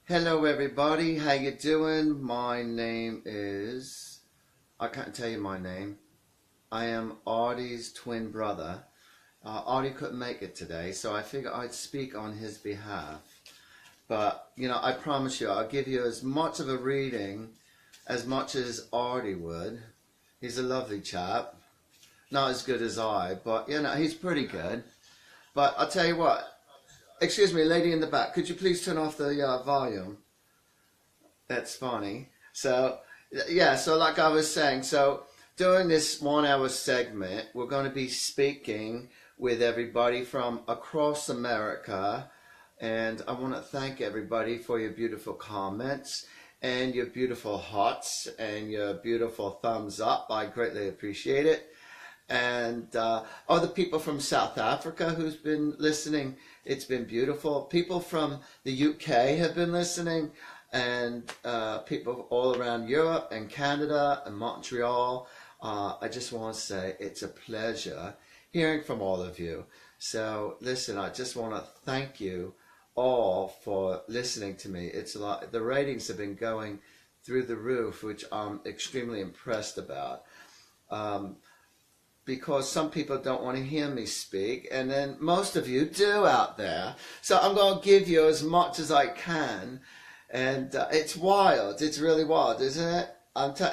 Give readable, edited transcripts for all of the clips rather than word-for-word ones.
Hello everybody, how you doing? My name is, I can't tell you my name. I am Artie's twin brother. Artie couldn't make it today, so I figured I'd speak on his behalf. But, I promise you, I'll give you as much of a reading as much as Artie would. He's a lovely chap. Not as good as I, but, he's pretty good. But I'll tell you what. Excuse me, lady in the back, could you please turn off the volume? That's funny. So, yeah, so like I was saying, so during this 1 hour segment, we're going to be speaking with everybody from across America. And I want to thank everybody for your beautiful comments and your beautiful hearts and your beautiful thumbs up. I greatly appreciate it. And other people from South Africa who's been listening, it's been beautiful. People from the UK have been listening, and people all around Europe and Canada and Montreal. I just want to say it's a pleasure hearing from all of you. So listen, I just want to thank you all for listening to me. It's a lot. The ratings have been going through the roof, which I'm extremely impressed about. Because some people don't want to hear me speak, and then most of you do out there. So I'm going to give you as much as I can, and it's wild. It's really wild, isn't it?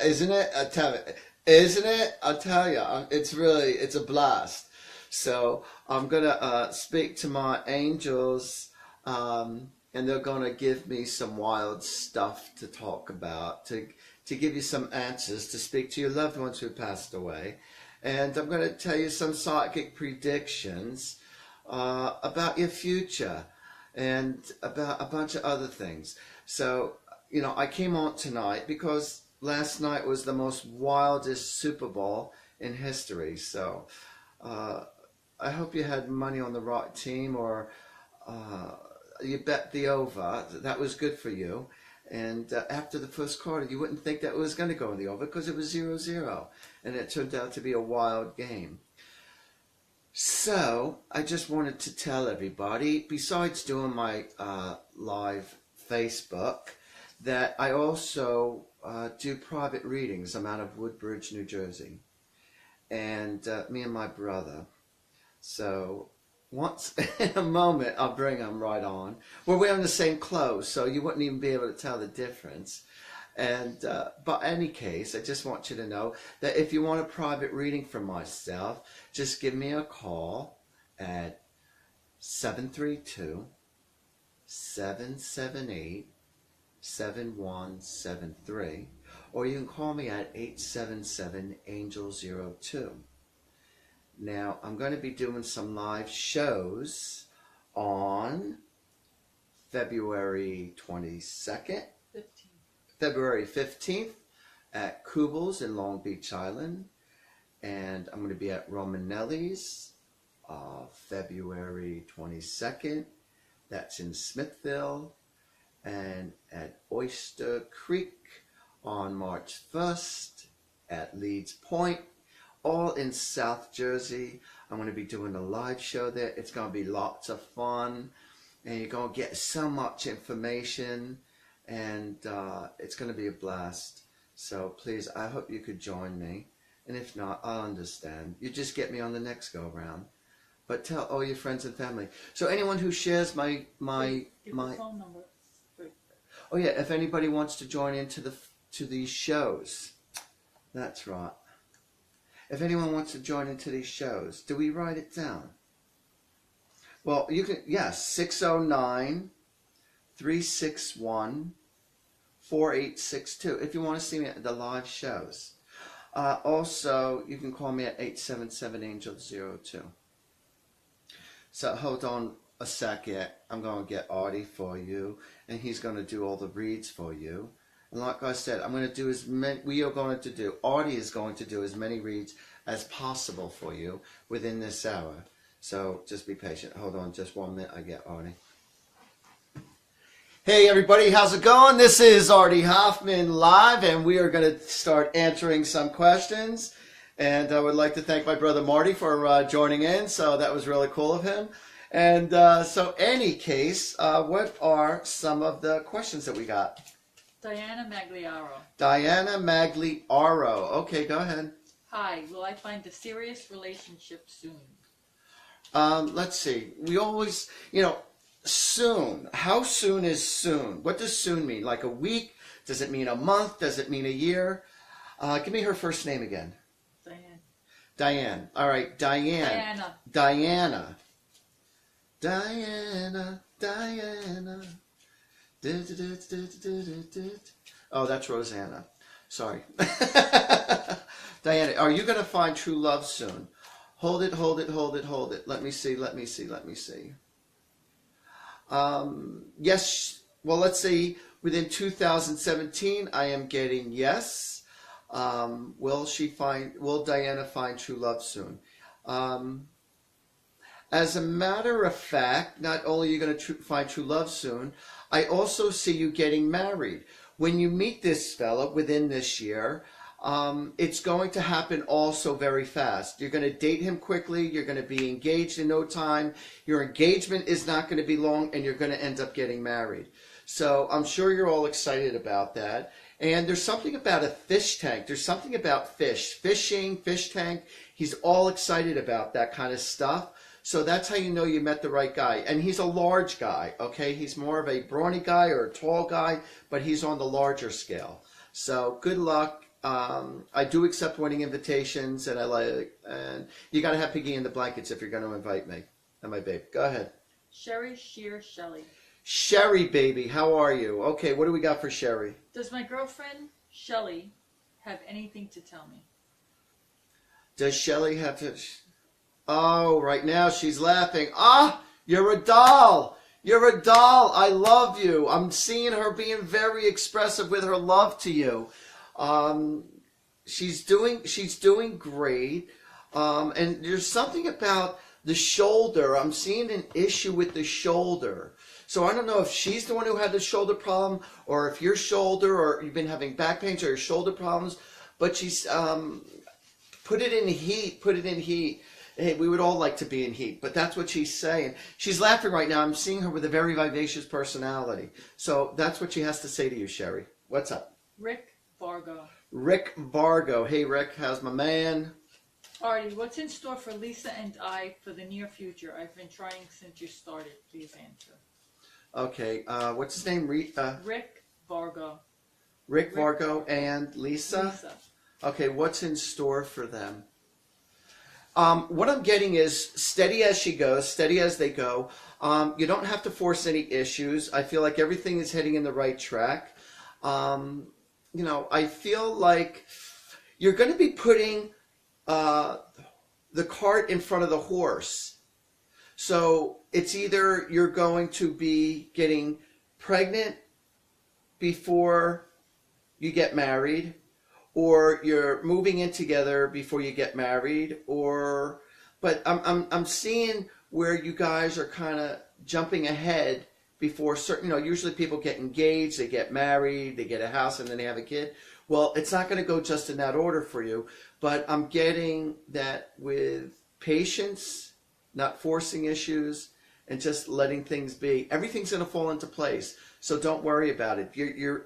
Isn't it? I tell you, isn't it? I tell you, it's a blast. So I'm going to speak to my angels, and they're going to give me some wild stuff to talk about, to give you some answers, to speak to your loved ones who passed away. And I'm going to tell you some psychic predictions about your future and about a bunch of other things. So, I came on tonight because last night was the most wildest Super Bowl in history. So, I hope you had money on the right team, or you bet the over. That was good for you. And after the first quarter, you wouldn't think that it was going to go in the over because it was 0-0. And it turned out to be a wild game. So, I just wanted to tell everybody, besides doing my live Facebook, that I also do private readings. I'm out of Woodbridge, New Jersey. And me and my brother. So, once in a moment, I'll bring them right on. We're wearing the same clothes, so you wouldn't even be able to tell the difference. And but any case, I just want you to know that if you want a private reading from myself, just give me a call at 732-778-7173, or you can call me at 877-ANGEL02. Now, I'm going to be doing some live shows on February 22nd, February 15th at Kubel's in Long Beach Island. And I'm going to be at Romanelli's February 22nd. That's in Smithville. And at Oyster Creek on March 1st at Leeds Point. All in South Jersey. I'm going to be doing a live show there. It's going to be lots of fun. And you're going to get so much information. And it's going to be a blast. So please, I hope you could join me. And if not, I'll understand. You just get me on the next go-round. But tell all your friends and family. So anyone who shares my phone number. Oh yeah, if anybody wants to join into these shows. That's right. If anyone wants to join into these shows, do we write it down? Well, you can, yes, 609-361-4862 if you want to see me at the live shows. Also, you can call me at 877-ANGEL02. So hold on a second. I'm going to get Artie for you, and he's going to do all the reads for you. And like I said, I'm going to do as many, Artie is going to do as many reads as possible for you within this hour. So just be patient. Hold on just 1 minute. I get Artie. Hey everybody, how's it going? This is Artie Hoffman live, and we are going to start answering some questions. And I would like to thank my brother Marty for joining in. So that was really cool of him. And so, any case, what are some of the questions that we got? Diana Magliaro. Diana Magliaro. Okay, go ahead. Hi, will I find a serious relationship soon? Let's see. We always, soon. How soon is soon? What does soon mean? Like a week? Does it mean a month? Does it mean a year? Give me her first name again. Diane. Diane. All right, Diane. Diana. Diana. Diana. Diana. Oh, that's Rosanna. Sorry. Diana, are you going to find true love soon? Hold it, hold it, hold it, hold it. Let me see, let me see, let me see. Yes, well, let's see. Within 2017, I am getting yes. Will Diana find true love soon? As a matter of fact, not only are you going to find true love soon, I also see you getting married. When you meet this fella within this year, it's going to happen also very fast. You're going to date him quickly. You're going to be engaged in no time. Your engagement is not going to be long, and you're going to end up getting married. So I'm sure you're all excited about that. And there's something about a fish tank. There's something about fishing, fish tank. He's all excited about that kind of stuff. So that's how you know you met the right guy. And he's a large guy, okay? He's more of a brawny guy or a tall guy, but he's on the larger scale. So good luck. I do accept wedding invitations, and and you got to have Piggy in the blankets if you're going to invite me and my babe. Go ahead. Sherry Shear Shelley. Sherry, baby, how are you? Okay, what do we got for Sherry? Does my girlfriend, Shelley, have anything to tell me? Does Shelly have to... Oh, right now she's laughing. Ah, you're a doll. You're a doll. I love you. I'm seeing her being very expressive with her love to you. She's doing great. And there's something about the shoulder. I'm seeing an issue with the shoulder. So I don't know if she's the one who had the shoulder problem, or if your shoulder, or you've been having back pains or your shoulder problems. But she's put it in heat. Put it in heat. Hey, we would all like to be in heat, but that's what she's saying. She's laughing right now. I'm seeing her with a very vivacious personality. So that's what she has to say to you, Sherry. What's up? Rick Vargo. Rick Vargo. Hey, Rick, how's my man? Artie, what's in store for Lisa and I for the near future? I've been trying since you started. Please answer. Okay, what's his name? Rick Vargo. Rick Vargo and Lisa? Lisa. Okay, what's in store for them? What I'm getting is steady as she goes, steady as they go. You don't have to force any issues. I feel like everything is heading in the right track. I feel like you're going to be putting the cart in front of the horse. So it's either you're going to be getting pregnant before you get married, or you're moving in together before you get married, but I'm seeing where you guys are kind of jumping ahead before certain, usually people get engaged, they get married, they get a house, and then they have a kid. Well, it's not going to go just in that order for you, but I'm getting that with patience, not forcing issues, and just letting things be. Everything's going to fall into place. So don't worry about it.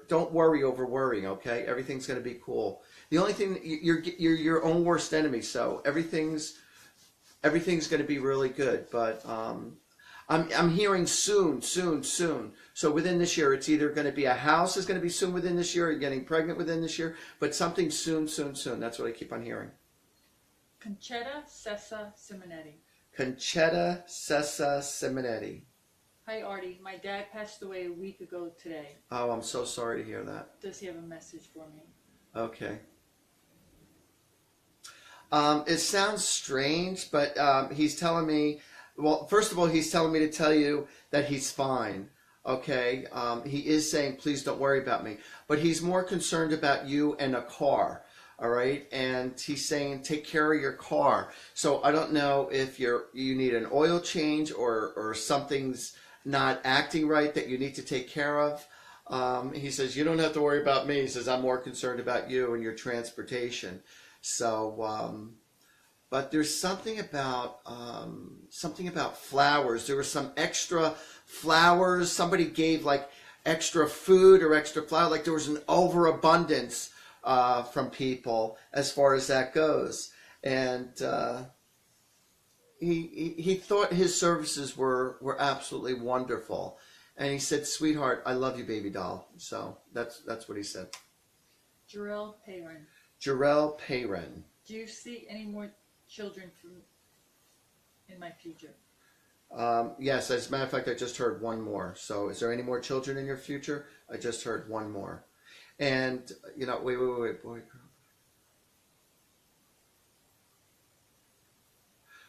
Don't worry over worrying, okay? Everything's going to be cool. The only thing, you're your own worst enemy, so everything's going to be really good. But I'm hearing soon. So within this year, it's either going to be a house is going to be soon within this year, or getting pregnant within this year, but something soon. That's what I keep on hearing. Conchetta Sessa Simonetti. Conchetta Sessa Simonetti. Hi, Artie. My dad passed away a week ago today. Oh, I'm so sorry to hear that. Does he have a message for me? Okay. It sounds strange, but he's telling me, well, first of all, he's telling me to tell you that he's fine. Okay. He is saying, please don't worry about me. But he's more concerned about you and a car. All right. And he's saying, take care of your car. So I don't know if you need an oil change or something's not acting right that you need to take care of. He says, you don't have to worry about me. He says, I'm more concerned about you and your transportation. So, but there's something about flowers. There were some extra flowers. Somebody gave like extra food or extra flour. Like there was an overabundance from people as far as that goes. And he thought his services were absolutely wonderful. And he said, "Sweetheart, I love you, baby doll." So that's what he said. Jarrell Payron. Jarrell Payron. Do you see any more children in my future? Yes, as a matter of fact, I just heard one more. So is there any more children in your future? I just heard one more. And, wait, boy, girl.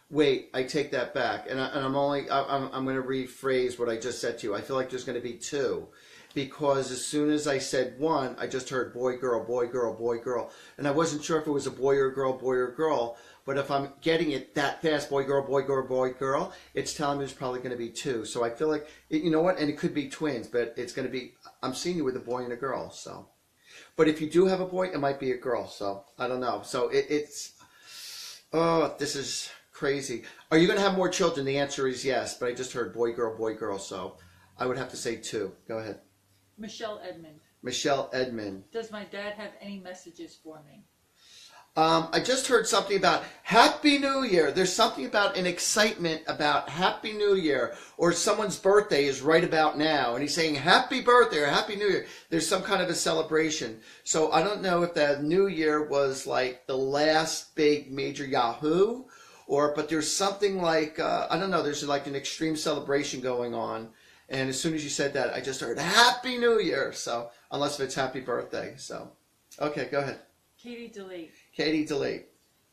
Wait, I take that back. And I'm going to rephrase what I just said to you. I feel like there's going to be two. Because as soon as I said one, I just heard boy, girl, boy, girl, boy, girl. And I wasn't sure if it was a boy or a girl. But if I'm getting it that fast, boy, girl, boy, girl, boy, girl, it's telling me there's probably going to be two. So I feel like, you know what? And it could be twins, but it's going to be, I'm seeing you with a boy and a girl. So, but if you do have a boy, it might be a girl. So I don't know. So this is crazy. Are you going to have more children? The answer is yes. But I just heard boy, girl, boy, girl. So I would have to say two. Go ahead. Michelle Edmond. Michelle Edmond. Does my dad have any messages for me? I just heard something about Happy New Year. There's something about an excitement about Happy New Year, or someone's birthday is right about now, and he's saying Happy Birthday or Happy New Year. There's some kind of a celebration. So I don't know if that New Year was like the last big major Yahoo, but there's something like, I don't know, there's like an extreme celebration going on. And as soon as you said that, I just heard Happy New Year. So unless if it's Happy Birthday. So, okay, go ahead. Katie DeLee. Katie DeLee.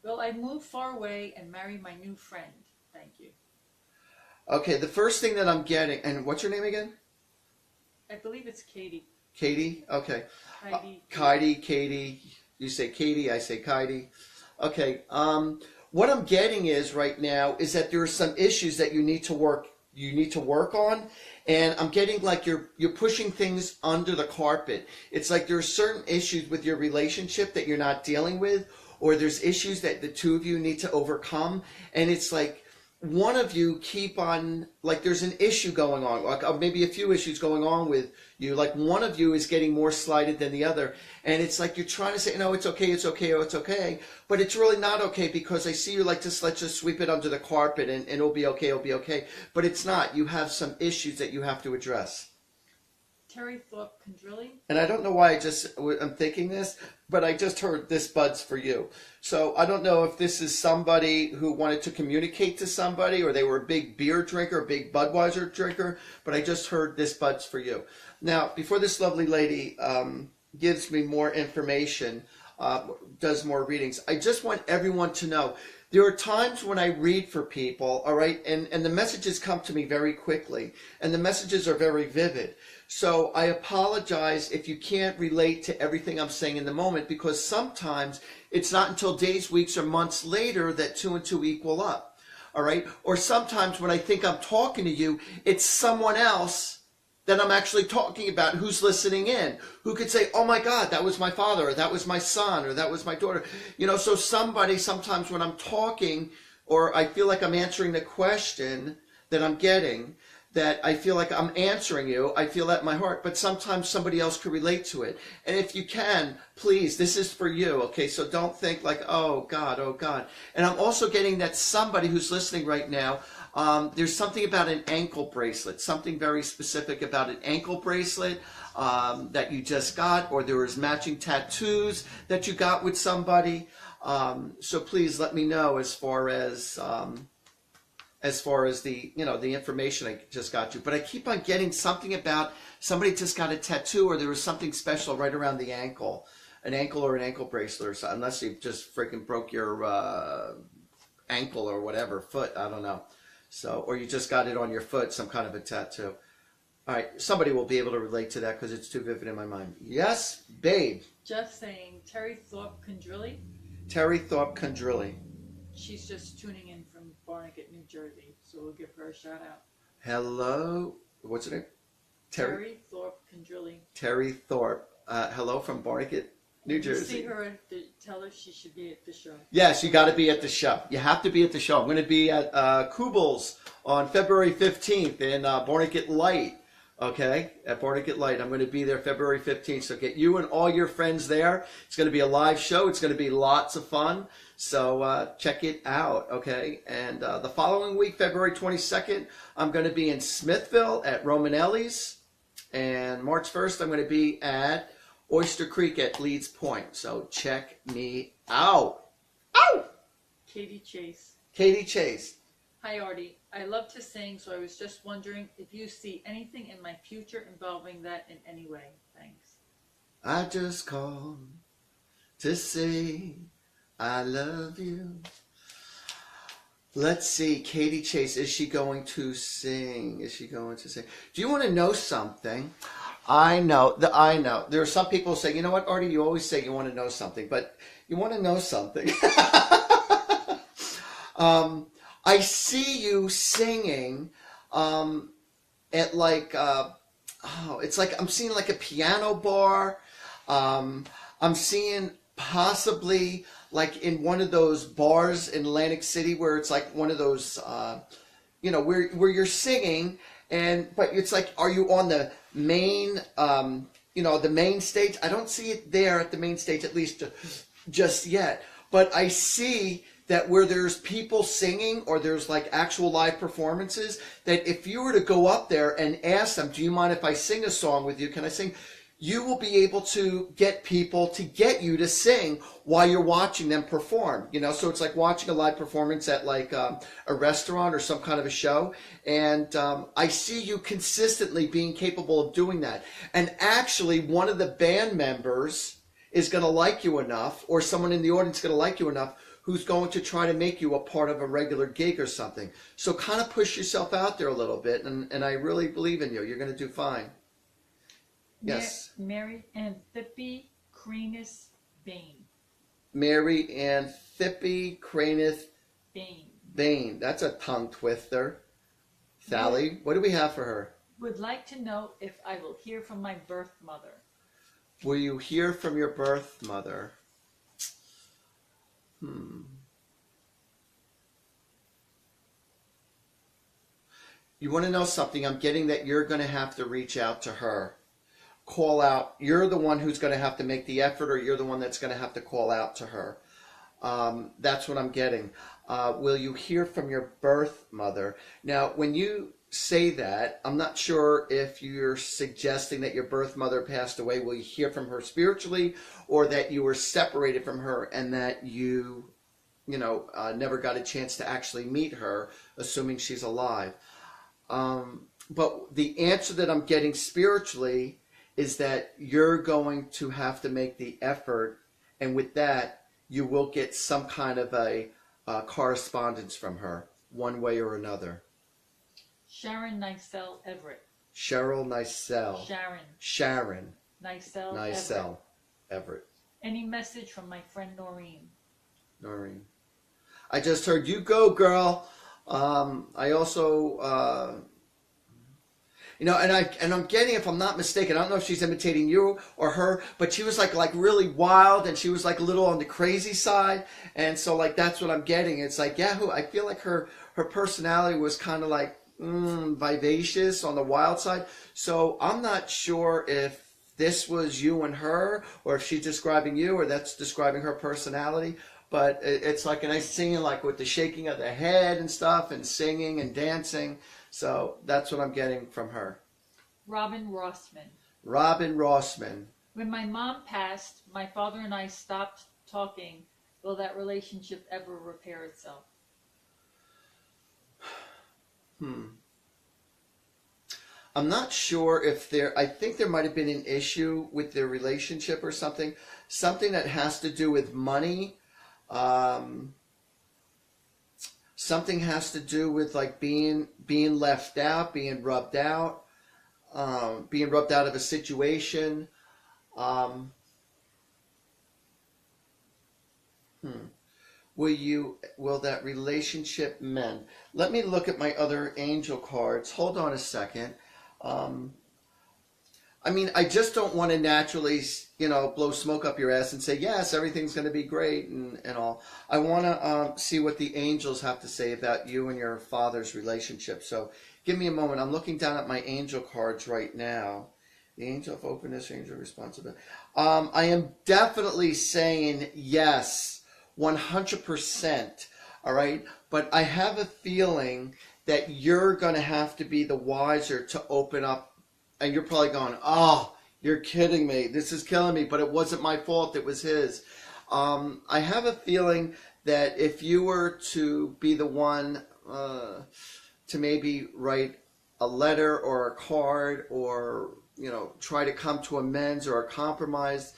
Will I move far away and marry my new friend? Thank you. Okay, the first thing that I'm getting, and what's your name again? I believe it's Katie. Katie? Okay. Katie. Katie. You say Katie, I say Katie. Okay. What I'm getting is right now is that there are some issues that you need to work on, and I'm getting like you're pushing things under the carpet. It's like there are certain issues with your relationship that you're not dealing with, or there's issues that the two of you need to overcome, and it's like one of you keep on, like there's an issue going on, like maybe a few issues going on with you, like one of you is getting more slighted than the other, and it's like you're trying to say, no, it's okay, oh, it's okay, but it's really not okay, because I see you like let's just sweep it under the carpet and it'll be okay, but it's not. You have some issues that you have to address. Terry Thorpe Condrilli. And I don't know why I'm thinking this, but I just heard this bud's for you. So I don't know if this is somebody who wanted to communicate to somebody, or they were a big beer drinker, a big Budweiser drinker, but I just heard this bud's for you. Now, before this lovely lady gives me more information, does more readings, I just want everyone to know, there are times when I read for people, all right, and the messages come to me very quickly, and the messages are very vivid. So I apologize if you can't relate to everything I'm saying in the moment, because sometimes it's not until days, weeks, or months later that 2 and 2 equal up, all right? Or sometimes when I think I'm talking to you, it's someone else that I'm actually talking about who's listening in, who could say, oh my God, that was my father, or that was my son, or that was my daughter. You know, so somebody, sometimes when I'm talking, or I feel like I'm answering the question that I'm getting, that I feel like I'm answering you, I feel that in my heart, but sometimes somebody else could relate to it. And if you can, please, this is for you, okay? So don't think like, oh God, oh God. And I'm also getting that somebody who's listening right now, there's something about an ankle bracelet, something very specific about an ankle bracelet that you just got, or there was matching tattoos that you got with somebody. So please let me know as far as the, the information I just got you. But I keep on getting something about somebody just got a tattoo, or there was something special right around the ankle, an ankle or an ankle bracelet, or something, unless you just freaking broke your ankle or whatever, foot, I don't know. So, or you just got it on your foot, some kind of a tattoo. All right, somebody will be able to relate to that because it's too vivid in my mind. Yes, babe. Just saying, Terry Thorpe Condrilli. Terry Thorpe Condrilli. She's just tuning in from Barnegat, New Jersey, so we'll give her a shout out. Hello, what's her name? Terry Thorpe Condrilli. Terry Thorpe. Hello from Barnegat. New When you Jersey. see her, tell her she should be at the show. Yes, you got to be at the show. You have to be at the show. I'm going to be at Kubal's on February 15th in Barnegat Light. Okay, at Barnegat Light. I'm going to be there February 15th. So get you and all your friends there. It's going to be a live show. It's going to be lots of fun. So check it out. Okay, and the following week, February 22nd, I'm going to be in Smithville at Romanelli's. And March 1st, I'm going to be at Oyster Creek at Leeds Point. So check me out. Ow! Katie Chase. Katie Chase. Hi, Artie. I love to sing, so I was just wondering if you see anything in my future involving that in any way. Thanks. I just called to say I love you. Let's see. Katie Chase. Is she going to sing? Is she going to sing? Do you want to know something? I know. There are some people who say, you know what, Artie, you always say you want to know something, but you want to know something. I see you singing at like, it's like I'm seeing like a piano bar. I'm seeing possibly like in one of those bars in Atlantic City where it's like one of those, where you're singing. But it's like, are you on the main, the main stage? I don't see it there at the main stage, at least just yet. But I see that where there's people singing or there's like actual live performances, that if you were to go up there and ask them, do you mind if I sing a song with you? Can I sing? You will be able to get people to get you to sing while you're watching them perform. So it's like watching a live performance at like a restaurant or some kind of a show. And I see you consistently being capable of doing that. And actually, one of the band members is going to like you enough, or someone in the audience is going to like you enough, who's going to try to make you a part of a regular gig or something. So kind of push yourself out there a little bit. And I really believe in you. You're going to do fine. Yes. Mary Anthippe Cranus Bain. Mary Anthippe Cranus Bain. That's a tongue twister. Sally, what do we have for her? Would like to know if I will hear from my birth mother. Will you hear from your birth mother? You want to know something? I'm getting that you're going to have to reach out to her. Call out. You're the one who's going to have to make the effort, or you're the one that's going to have to call out to her. That's what I'm getting. Will you hear from your birth mother? Now, when you say that, I'm not sure if you're suggesting that your birth mother passed away. Will you hear from her spiritually, or that you were separated from her and that you never got a chance to actually meet her, assuming she's alive? But the answer that I'm getting spiritually is that you're going to have to make the effort, and with that, you will get some kind of a correspondence from her, one way or another. Sharon Nicelle Everett. Cheryl Nicelle. Sharon. Nicelle Everett. Any message from my friend Noreen? I just heard you go, girl. I also... and I'm getting, if I'm not mistaken, I don't know if she's imitating you or her, but she was like really wild, and she was like a little on the crazy side, and so like that's what I'm getting. It's like, I feel like her personality was kind of like vivacious on the wild side. So I'm not sure if this was you and her, or if she's describing you, or that's describing her personality. But it's like a nice singing, like with the shaking of the head and stuff, and singing and dancing. So that's what I'm getting from her. Robin Rossman. When my mom passed, my father and I stopped talking. Will that relationship ever repair itself? I'm not sure if I think there might have been an issue with their relationship or something that has to do with money. Something has to do with like being left out, being rubbed out of a situation. Will that relationship mend? Let me look at my other angel cards. Hold on a second. I mean, I just don't want to naturally, blow smoke up your ass and say, yes, everything's going to be great and all. I want to see what the angels have to say about you and your father's relationship. So give me a moment. I'm looking down at my angel cards right now. The angel of openness, angel of responsibility. I am definitely saying yes, 100%. All right. But I have a feeling that you're going to have to be the wiser to open up. And you're probably going, oh, you're kidding me. This is killing me. But it wasn't my fault. It was his. I have a feeling that if you were to be the one to maybe write a letter or a card or, try to come to amends or a compromise,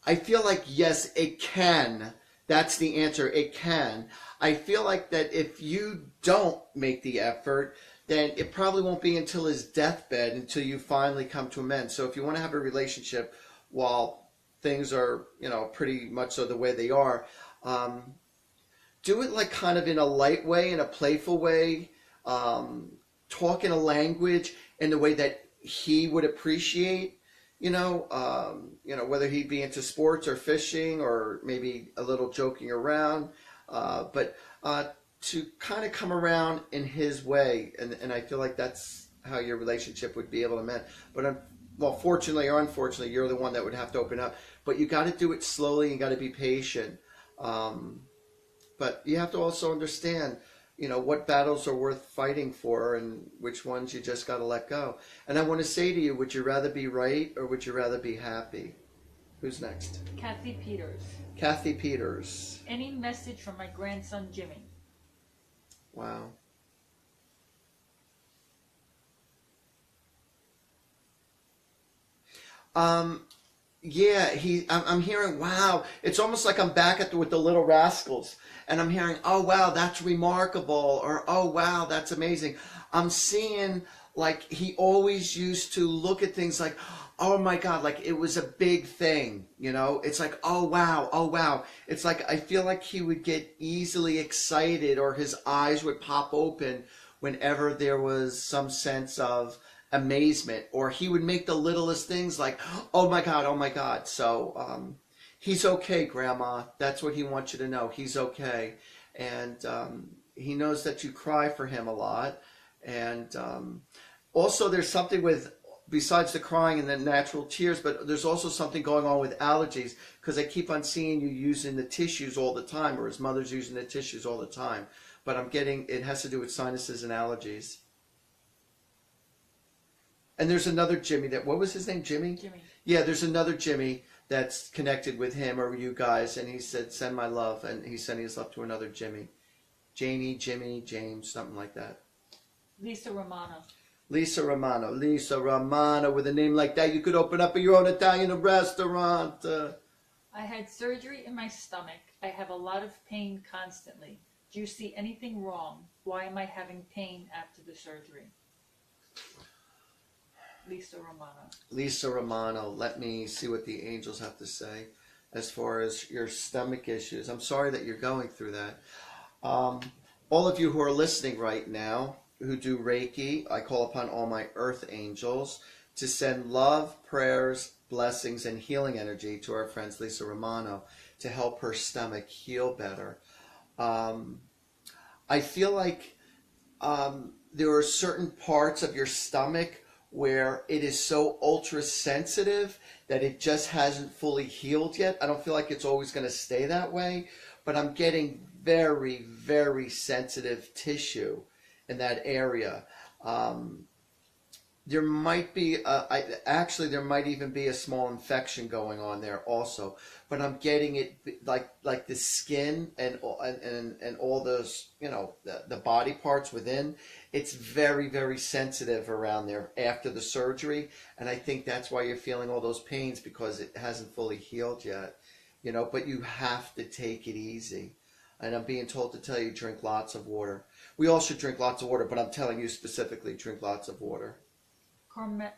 I feel like, yes, it can. That's the answer. It can. I feel like that if you don't make the effort, then it probably won't be until his deathbed until you finally come to amends. So if you want to have a relationship while things are, pretty much so the way they are, do it like kind of in a light way, in a playful way, talk in a language in the way that he would appreciate, whether he'd be into sports or fishing or maybe a little joking around, but to kind of come around in his way, and I feel like that's how your relationship would be able to mend. But well, fortunately or unfortunately, you're the one that would have to open up. But you got to do it slowly. You got to be patient. But you have to also understand, what battles are worth fighting for and which ones you just got to let go. And I want to say to you, would you rather be right or would you rather be happy? Who's next? Kathy Peters. Kathy Peters. Any message from my grandson Jimmy? Wow. Yeah, I'm hearing, wow. It's almost like I'm back with the Little Rascals, and I'm hearing, oh wow, that's remarkable, or oh wow, that's amazing. I'm seeing like he always used to look at things like, oh my God, like it was a big thing, It's like, oh wow, oh wow. It's like I feel like he would get easily excited, or his eyes would pop open whenever there was some sense of amazement, or he would make the littlest things like, oh my God, oh my God. So he's okay, Grandma. That's what he wants you to know. He's okay. And he knows that you cry for him a lot. And also there's something with, besides the crying and the natural tears, but there's also something going on with allergies, because I keep on seeing you using the tissues all the time, or his mother's using the tissues all the time. But I'm getting, it has to do with sinuses and allergies. And there's another Jimmy what was his name? Jimmy? Jimmy. Yeah, there's another Jimmy that's connected with him or you guys, and he said, send my love, and he's sending his love to another Jimmy. Jamie, Jimmy, James, something like that. Lisa Romano. Lisa Romano. Lisa Romano, with a name like that, you could open up your own Italian restaurant. I had surgery in my stomach. I have a lot of pain constantly. Do you see anything wrong? Why am I having pain after the surgery? Lisa Romano. Lisa Romano. Let me see what the angels have to say as far as your stomach issues. I'm sorry that you're going through that. All of you who are listening right now, who do Reiki, I call upon all my earth angels to send love, prayers, blessings, and healing energy to our friend Lisa Romano to help her stomach heal better. I feel like there are certain parts of your stomach where it is so ultra sensitive that it just hasn't fully healed yet. I don't feel like it's always going to stay that way, but I'm getting very, very sensitive tissue in that area. There might be, there might even be a small infection going on there also. But I'm getting it like the skin and all those, the body parts within. It's very, very sensitive around there after the surgery. And I think that's why you're feeling all those pains, because it hasn't fully healed yet. But you have to take it easy. And I'm being told to tell you, drink lots of water. We all should drink lots of water, but I'm telling you specifically, drink lots of water.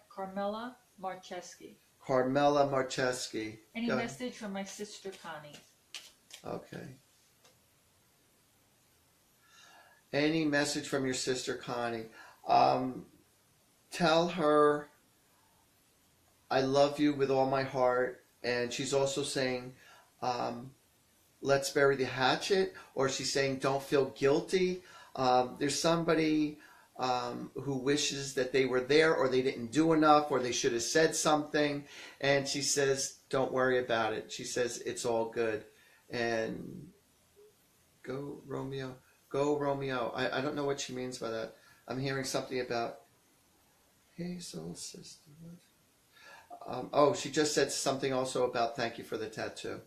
Carmela Marcheski. Carmela Marcheski. Any message from my sister Connie? Okay. Any message from your sister Connie? Tell her I love you with all my heart. And she's also saying, um, let's bury the hatchet, or she's saying, don't feel guilty. There's somebody who wishes that they were there, or they didn't do enough, or they should have said something. And she says, don't worry about it. She says, it's all good. And go, Romeo. Go, Romeo. I don't know what she means by that. I'm hearing something about Hazel sister. Oh, she just said something also about thank you for the tattoo.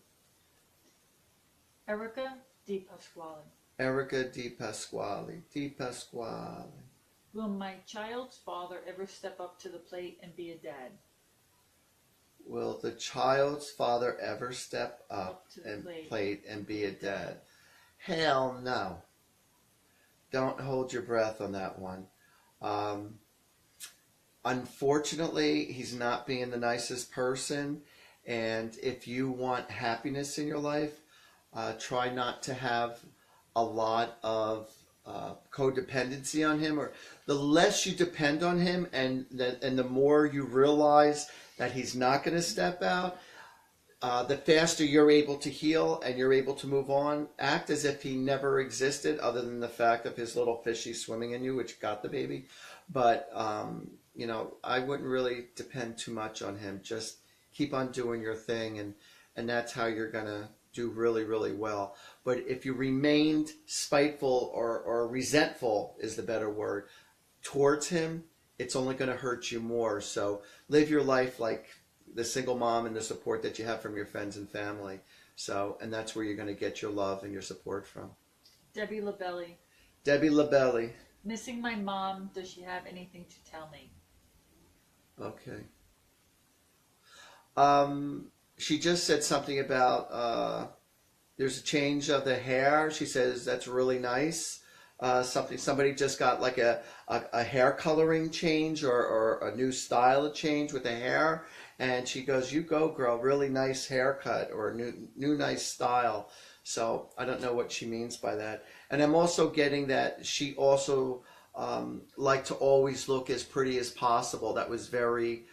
Erica Di Pasquale. Erica Di Pasquale. Di Pasquale. Will my child's father ever step up to the plate and be a dad? Will the child's father ever step up to the and plate. plate and be a dad? Hell no. Don't hold your breath on that one. Unfortunately, he's not being the nicest person. And if you want happiness in your life, try not to have a lot of codependency on him. Or the less you depend on him, and the more you realize that he's not going to step out, the faster you're able to heal and you're able to move on. Act as if he never existed, other than the fact of his little fishy swimming in you, which got the baby. But I wouldn't really depend too much on him. Just keep on doing your thing, and that's how you're gonna do really, really well. But if you remained spiteful or resentful is the better word towards him, it's only going to hurt you more. So live your life like the single mom and the support that you have from your friends and family. So, and that's where you're going to get your love and your support from. Debbie LaBelli. Debbie LaBelli. Missing my mom. Does she have anything to tell me? Okay. She just said something about there's a change of the hair. She says that's really nice. Somebody just got like a hair coloring change or a new style of change with the hair, and she goes, "You go, girl, really nice haircut or a new nice style." So I don't know what she means by that. And I'm also getting that she also liked to always look as pretty as possible. That was very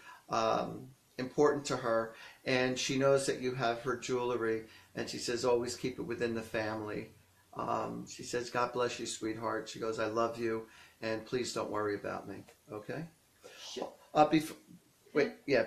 important to her, and she knows that you have her jewelry, and she says always keep it within the family. She says, God bless you, sweetheart. She goes, I love you, and please don't worry about me. Okay? Sure.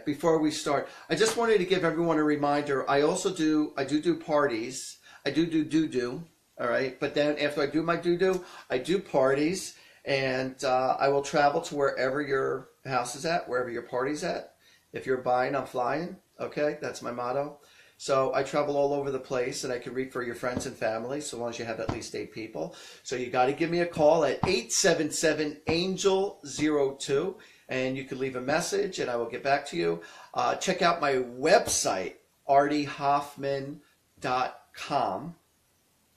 Before we start, I just wanted to give everyone a reminder. I do parties. I do, all right? But then after I do my do, I do parties, and I will travel to wherever your house is at, wherever your party's at. If you're buying, I'm flying. Okay? That's my motto. So I travel all over the place, and I can read for your friends and family, so long as you have at least 8 people. So you got to give me a call at 877-ANGEL-02, and you can leave a message, and I will get back to you. Check out my website, artiehoffman.com.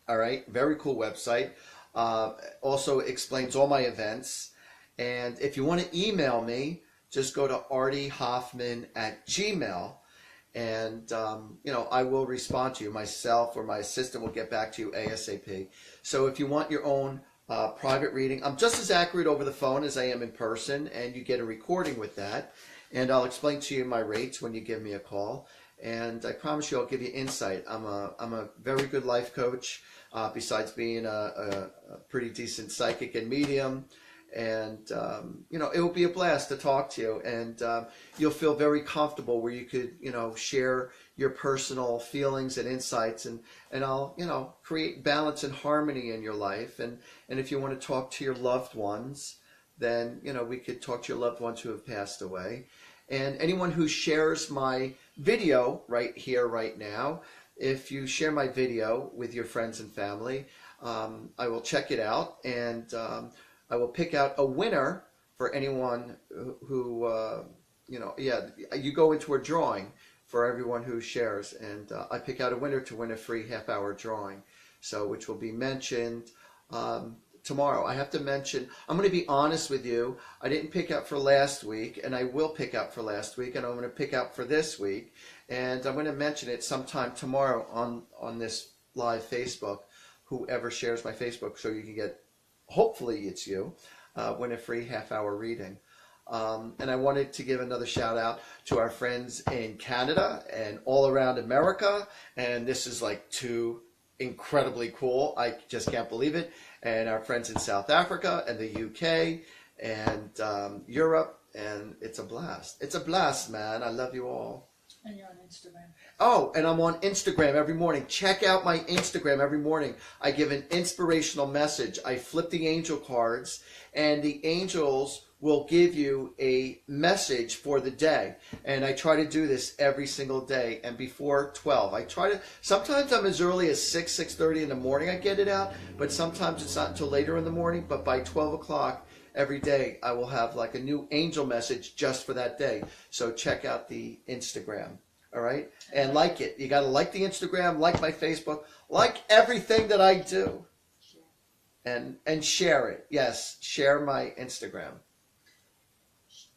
All right, very cool website. Also explains all my events. And if you want to email me, just go to artiehoffman@gmail.com. And, I will respond to you. Myself or my assistant will get back to you ASAP. So if you want your own private reading, I'm just as accurate over the phone as I am in person, and you get a recording with that. And I'll explain to you my rates when you give me a call. And I promise you I'll give you insight. I'm a very good life coach, besides being a pretty decent psychic and medium. And, it will be a blast to talk to you, and you'll feel very comfortable where you could, share your personal feelings and insights, and I'll, create balance and harmony in your life. And if you want to talk to your loved ones, then, we could talk to your loved ones who have passed away. And anyone who shares my video right here, right now, if you share my video with your friends and family, I will check it out, and I will pick out a winner for anyone who, you go into a drawing for everyone who shares, and I pick out a winner to win a free half-hour drawing, which will be mentioned tomorrow. I have to mention, I'm going to be honest with you, I didn't pick out for last week, and I will pick out for last week, and I'm going to pick out for this week, and I'm going to mention it sometime tomorrow on this live Facebook, whoever shares my Facebook, so you can get, hopefully it's you, win a free half-hour reading. And I wanted to give another shout out to our friends in Canada and all around America. And this is like too incredibly cool. I just can't believe it. And our friends in South Africa and the UK and Europe. And it's a blast. It's a blast, man. I love you all. And you're on Instagram. Oh, and I'm on Instagram every morning. Check out my Instagram every morning. I give an inspirational message. I flip the angel cards, and the angels will give you a message for the day. And I try to do this every single day. And before 12, I try to, sometimes I'm as early as 6:30 in the morning I get it out, but sometimes it's not until later in the morning. But by 12 o'clock every day, I will have like a new angel message just for that day. So check out the Instagram. All right. And like it. You got to like the Instagram, like my Facebook, like everything that I do. And share it. Yes. Share my Instagram.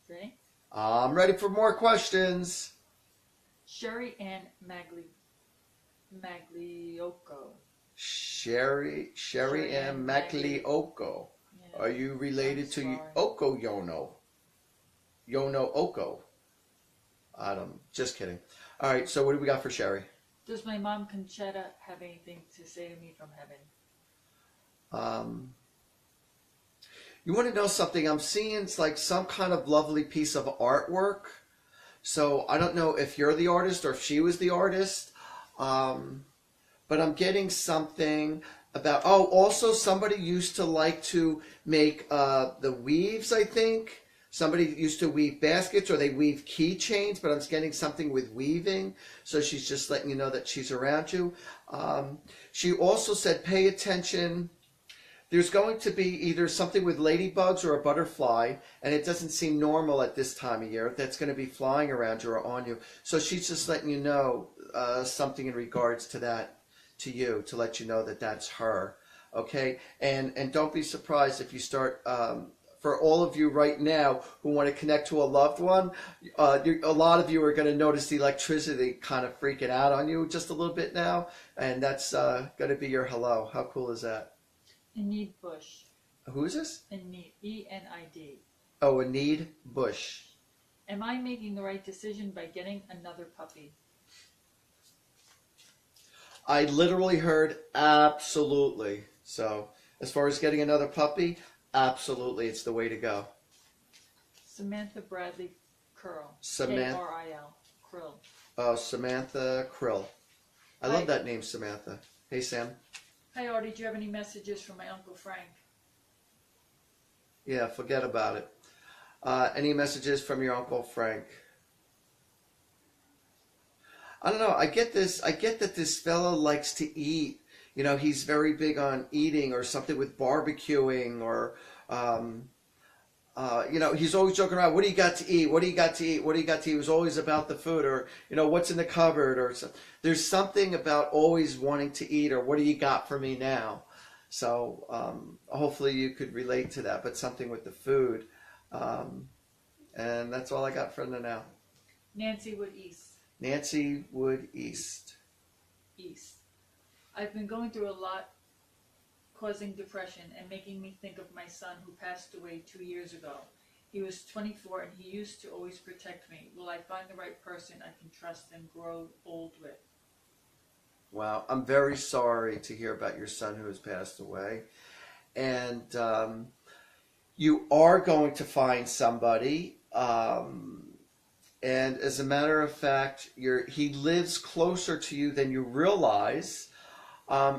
Okay. I'm ready for more questions. Sherry Ann Magliocco. Sherry Ann Magliocco. Yeah. Are you related I'm to sorry. Oko Yono? Yono Oko? Just kidding. All right, so what do we got for Sherry? Does my mom Conchetta have anything to say to me from heaven? You want to know something? I'm seeing it's like some kind of lovely piece of artwork. So I don't know if you're the artist or if she was the artist. But I'm getting something about, also somebody used to like to make the weaves, I think. Somebody used to weave baskets or they weave keychains, but I'm getting something with weaving. So she's just letting you know that she's around you. She also said, pay attention. There's going to be either something with ladybugs or a butterfly, and it doesn't seem normal at this time of year. That's going to be flying around you or on you. So she's just letting you know something in regards to that, to you, to let you know that that's her. Okay? And don't be surprised if you start... for all of you right now who want to connect to a loved one, a lot of you are going to notice the electricity kind of freaking out on you just a little bit now, and that's going to be your hello. How cool is that? Enid Bush. Who is this? Enid. E-N-I-D. Oh, Enid Bush. Am I making the right decision by getting another puppy? I literally heard absolutely. So as far as getting another puppy, absolutely, it's the way to go. Samantha Bradley Curl. Samantha. K-R-I-L. Krill. Oh, Samantha Krill. I love that name, Samantha. Hey, Sam. Hi, Artie. Do you have any messages from my Uncle Frank? Yeah, forget about it. Any messages from your Uncle Frank? I don't know. I get that this fellow likes to eat. You know, he's very big on eating or something with barbecuing or, you know, he's always joking around. What do you got to eat? What do you got to eat? What do you got to eat? It was always about the food or, you know, what's in the cupboard or something. There's something about always wanting to eat or what do you got for me now? So hopefully you could relate to that, but something with the food. And that's all I got for now. Nancy Wood East. Nancy Wood East. East. I've been going through a lot, causing depression and making me think of my son who passed away 2 years ago. He was 24 and he used to always protect me. Will I find the right person I can trust and grow old with? Wow, I'm very sorry to hear about your son who has passed away. And you are going to find somebody. And as a matter of fact, he lives closer to you than you realize.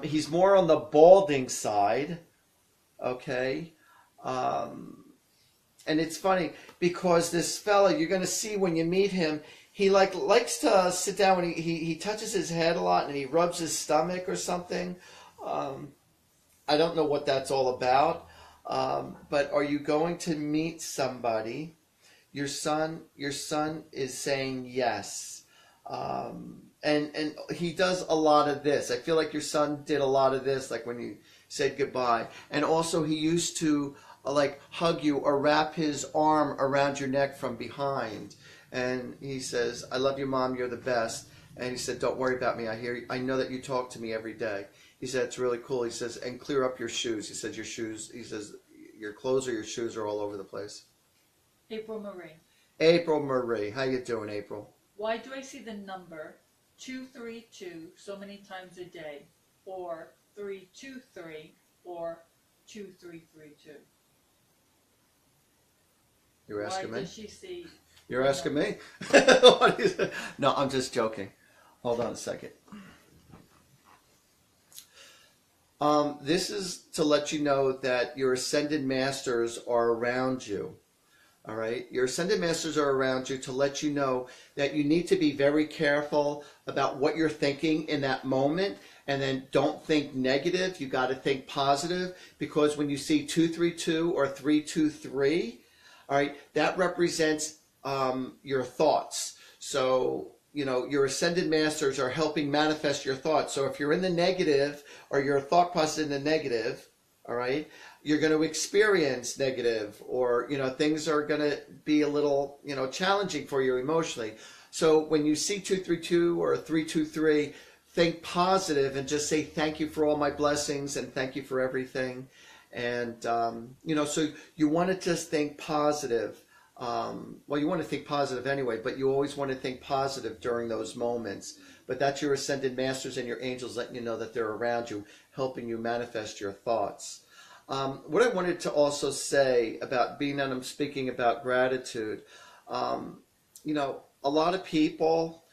He's more on the balding side, okay? And it's funny because this fella, you're going to see when you meet him, he likes to sit down and he touches his head a lot and he rubs his stomach or something. I don't know what that's all about. But are you going to meet somebody? Your son is saying yes. And he does a lot of this. I feel like your son did a lot of this, like when you said goodbye. And also he used to like hug you or wrap his arm around your neck from behind. And he says, I love you, Mom, you're the best. And he said, don't worry about me. I know that you talk to me every day. He said, it's really cool. He says, and clear up your shoes. He said, your clothes or your shoes are all over the place. April Marie. April Marie. How you doing, April? Why do I see the number 232 so many times a day? Or 323 or 2332? You're asking Why me? does she see You're the asking number? me? What is it? No, I'm just joking. Hold on a second. This is to let you know that your ascended masters are around you. All right. Your ascended masters are around you to let you know that you need to be very careful about what you're thinking in that moment. And then don't think negative. You got to think positive, because when you see 232 or 323, all right, that represents your thoughts. So, your ascended masters are helping manifest your thoughts. So if you're in the negative, or your thought process in the negative, all right, you're going to experience negative, or, things are going to be a little, challenging for you emotionally. So when you see 232 or 323, think positive and just say, thank you for all my blessings and thank you for everything. And, so you want to just think positive. Well, you want to think positive anyway, but you always want to think positive during those moments. But that's your ascended masters and your angels letting you know that they're around you, helping you manifest your thoughts. What I wanted to also say about being that I'm speaking about gratitude, a lot of people,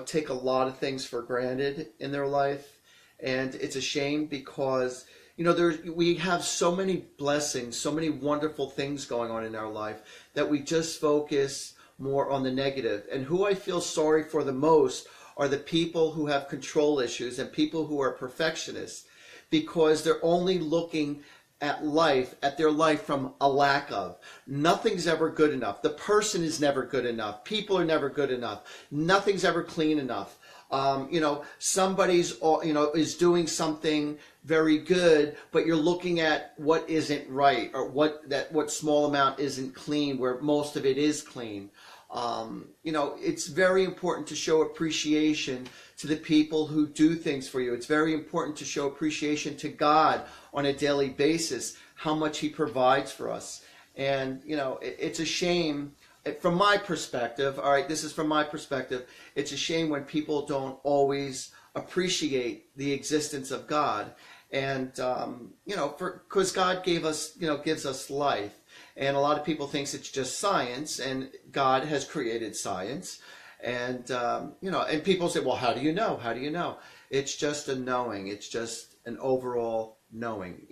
take a lot of things for granted in their life. And it's a shame because, we have so many blessings, so many wonderful things going on in our life that we just focus more on the negative. And who I feel sorry for the most are the people who have control issues and people who are perfectionists, because they're only looking at their life from a lack of. Nothing's ever good enough. The person is never good enough. People are never good enough. Nothing's ever clean enough. Somebody's, is doing something very good, but you're looking at what isn't right, or what small amount isn't clean, where most of it is clean. It's very important to show appreciation to the people who do things for you. It's very important to show appreciation to God on a daily basis, how much He provides for us. And, it's a shame, from my perspective, all right, this is from my perspective, it's a shame when people don't always appreciate the existence of God. And, because God gives us life. And a lot of people think it's just science, and God has created science. And, and people say, well, how do you know? How do you know? It's just a knowing. It's just an overall knowing.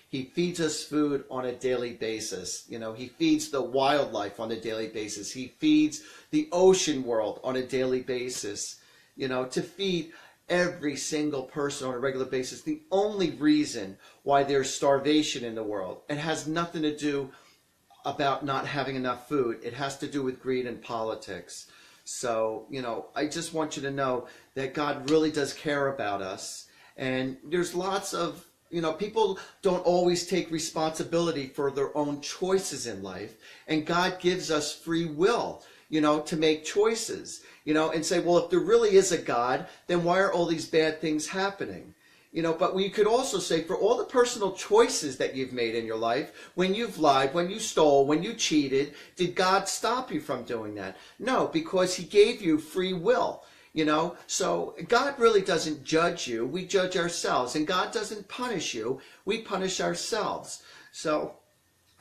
He feeds us food on a daily basis. He feeds the wildlife on a daily basis. He feeds the ocean world on a daily basis. To feed every single person on a regular basis. The only reason why there's starvation in the world, it has nothing to do about not having enough food. It has to do with greed and politics. So, I just want you to know that God really does care about us. And there's lots of, people don't always take responsibility for their own choices in life. And God gives us free will, to make choices, and say, well, if there really is a God, then why are all these bad things happening? But we could also say, for all the personal choices that you've made in your life, when you've lied, when you stole, when you cheated, did God stop you from doing that? No, because He gave you free will. So God really doesn't judge you. We judge ourselves. And God doesn't punish you. We punish ourselves. So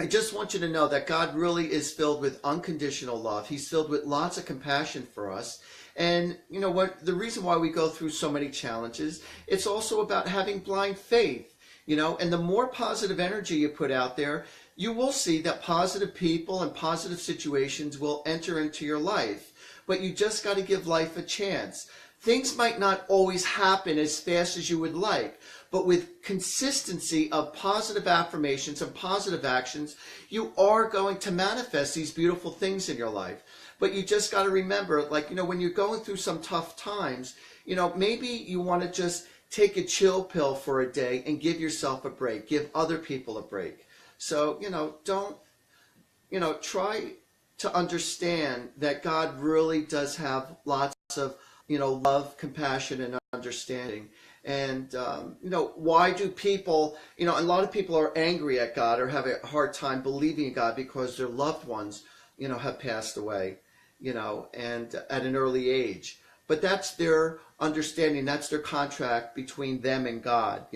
I just want you to know that God really is filled with unconditional love. He's filled with lots of compassion for us. And you know what? The reason why we go through so many challenges, it's also about having blind faith, and the more positive energy you put out there, you will see that positive people and positive situations will enter into your life. But you just got to give life a chance. Things might not always happen as fast as you would like, but with consistency of positive affirmations and positive actions, you are going to manifest these beautiful things in your life. But you just got to remember, when you're going through some tough times, maybe you want to just take a chill pill for a day and give yourself a break, give other people a break. So, don't, try to understand that God really does have lots of, love, compassion, and understanding. And, why do people, a lot of people are angry at God or have a hard time believing in God because their loved ones have passed away, and at an early age. But that's their understanding, that's their contract between them and God,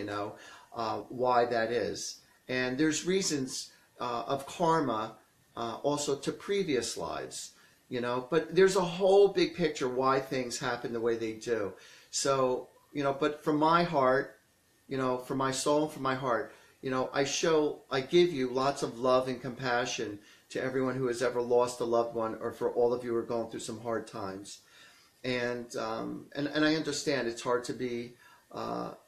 why that is. And there's reasons of karma also to previous lives, but there's a whole big picture why things happen the way they do. So, but from my heart, from my soul and from my heart, I give you lots of love and compassion to everyone who has ever lost a loved one, or for all of you who are going through some hard times. And I understand it's hard to be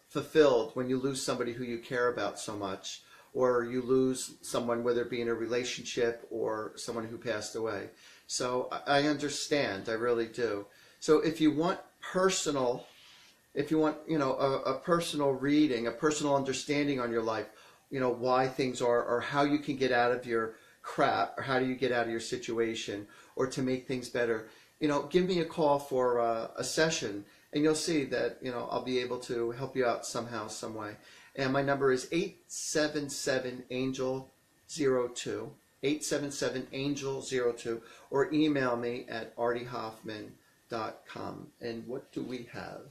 fulfilled when you lose somebody who you care about so much, or you lose someone, whether it be in a relationship or someone who passed away. So I understand, I really do. So if you want a personal reading, a personal understanding on your life, why things are, or how you can get out of your crap, or how do you get out of your situation, or to make things better, give me a call for a session, and you'll see that, I'll be able to help you out somehow, some way. And my number is 877-ANGEL-02, 877-ANGEL-02, or email me at artiehoffman.com. And what do we have?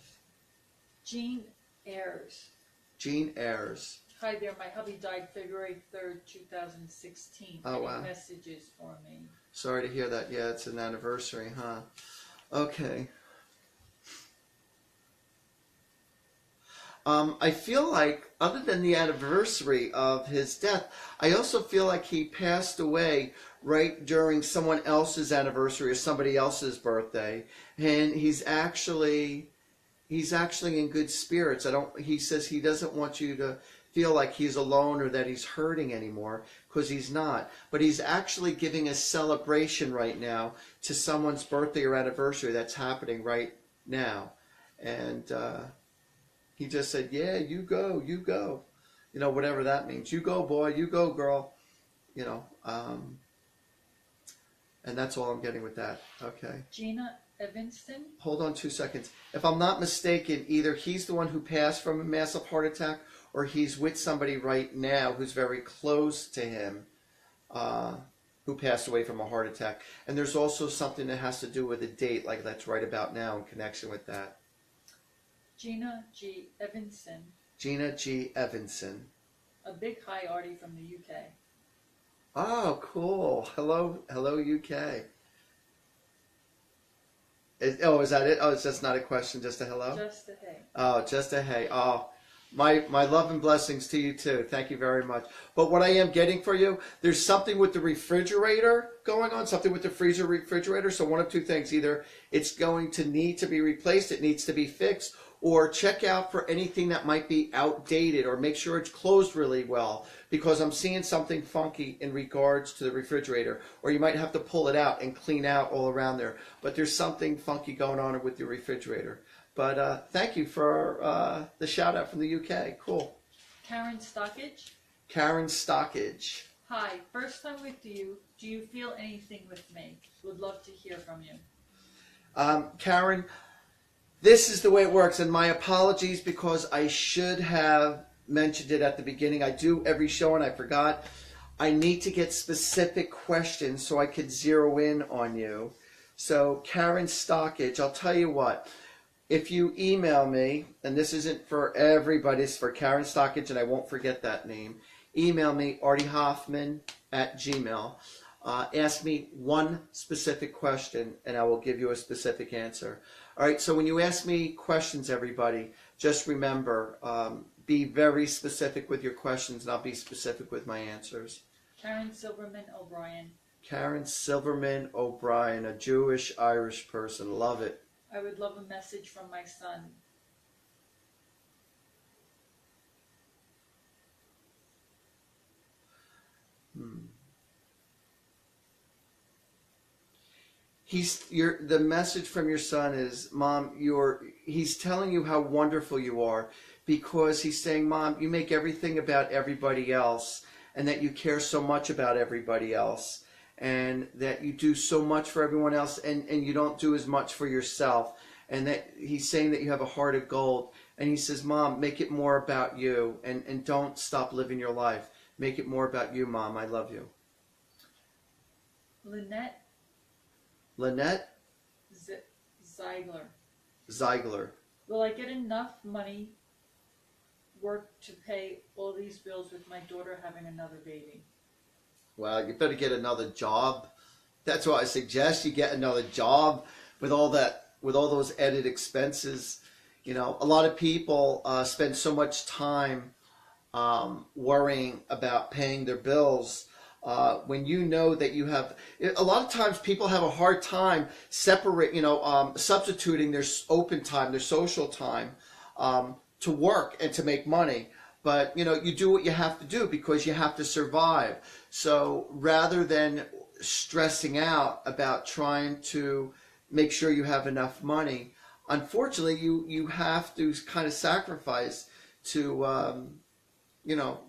Jean Ayers. Jean Ayers. Hi there, my hubby died February 3rd, 2016. Oh, Any wow. messages for me? Sorry to hear that. Yeah, it's an anniversary, huh? Okay. I feel like, other than the anniversary of his death, I also feel like he passed away right during someone else's anniversary or somebody else's birthday, and he's actually in good spirits. He says he doesn't want you to feel like he's alone or that he's hurting anymore, because he's not. But he's actually giving a celebration right now to someone's birthday or anniversary that's happening right now. And he just said, yeah, you go, whatever that means. You go, boy, you go, girl. And that's all I'm getting with that. Okay. Gina Evanston? Hold on 2 seconds. If I'm not mistaken, either he's the one who passed from a massive heart attack, or he's with somebody right now who's very close to him, who passed away from a heart attack. And there's also something that has to do with a date, like that's right about now, in connection with that. Gina G. Evanson. Gina G. Evanson. A big hi, Artie, from the UK. Oh, cool. Hello, UK. Is that it? Oh, it's just not a question, just a hello? Just a hey. Oh, just a hey. Oh, my love and blessings to you too. Thank you very much. But what I am getting for you, there's something with the refrigerator going on, something with the freezer refrigerator. So one of two things: either it's going to need to be replaced, it needs to be fixed, or check out for anything that might be outdated, or make sure it's closed really well, because I'm seeing something funky in regards to the refrigerator, or you might have to pull it out and clean out all around there. But there's something funky going on with the refrigerator. But thank you for the shout out from the UK. Cool. Karen Stockage. Karen Stockage. Hi, first time with you. Do you feel anything with me? Would love to hear from you. Karen, this is the way it works, and my apologies, because I should have mentioned it at the beginning. I do every show and I forgot. I need to get specific questions so I could zero in on you. So Karen Stockage, I'll tell you what. If you email me, and this isn't for everybody, it's for Karen Stockage, and I won't forget that name. Email me, artiehoffman@gmail. Ask me one specific question, and I will give you a specific answer. All right, so when you ask me questions, everybody, just remember, be very specific with your questions, and I'll be specific with my answers. Karen Silverman O'Brien. Karen Silverman O'Brien, a Jewish-Irish person. Love it. I would love a message from my son. The message from your son is, Mom, he's telling you how wonderful you are, because he's saying, Mom, you make everything about everybody else, and that you care so much about everybody else, and that you do so much for everyone else, and you don't do as much for yourself. And that he's saying that you have a heart of gold. And he says, Mom, make it more about you, and don't stop living your life. Make it more about you, Mom. I love you. Lynette Lynette Ziegler. Ziegler. Will I get enough money work to pay all these bills with my daughter having another baby? Well, you better get another job. That's why I suggest you get another job with all that, with all those added expenses. You know, a lot of people spend so much time worrying about paying their bills. When you know that you have, a lot of times people have a hard time substituting their open time, their social time, to work and to make money. But you do what you have to do because you have to survive. So rather than stressing out about trying to make sure you have enough money, unfortunately, you have to kind of sacrifice to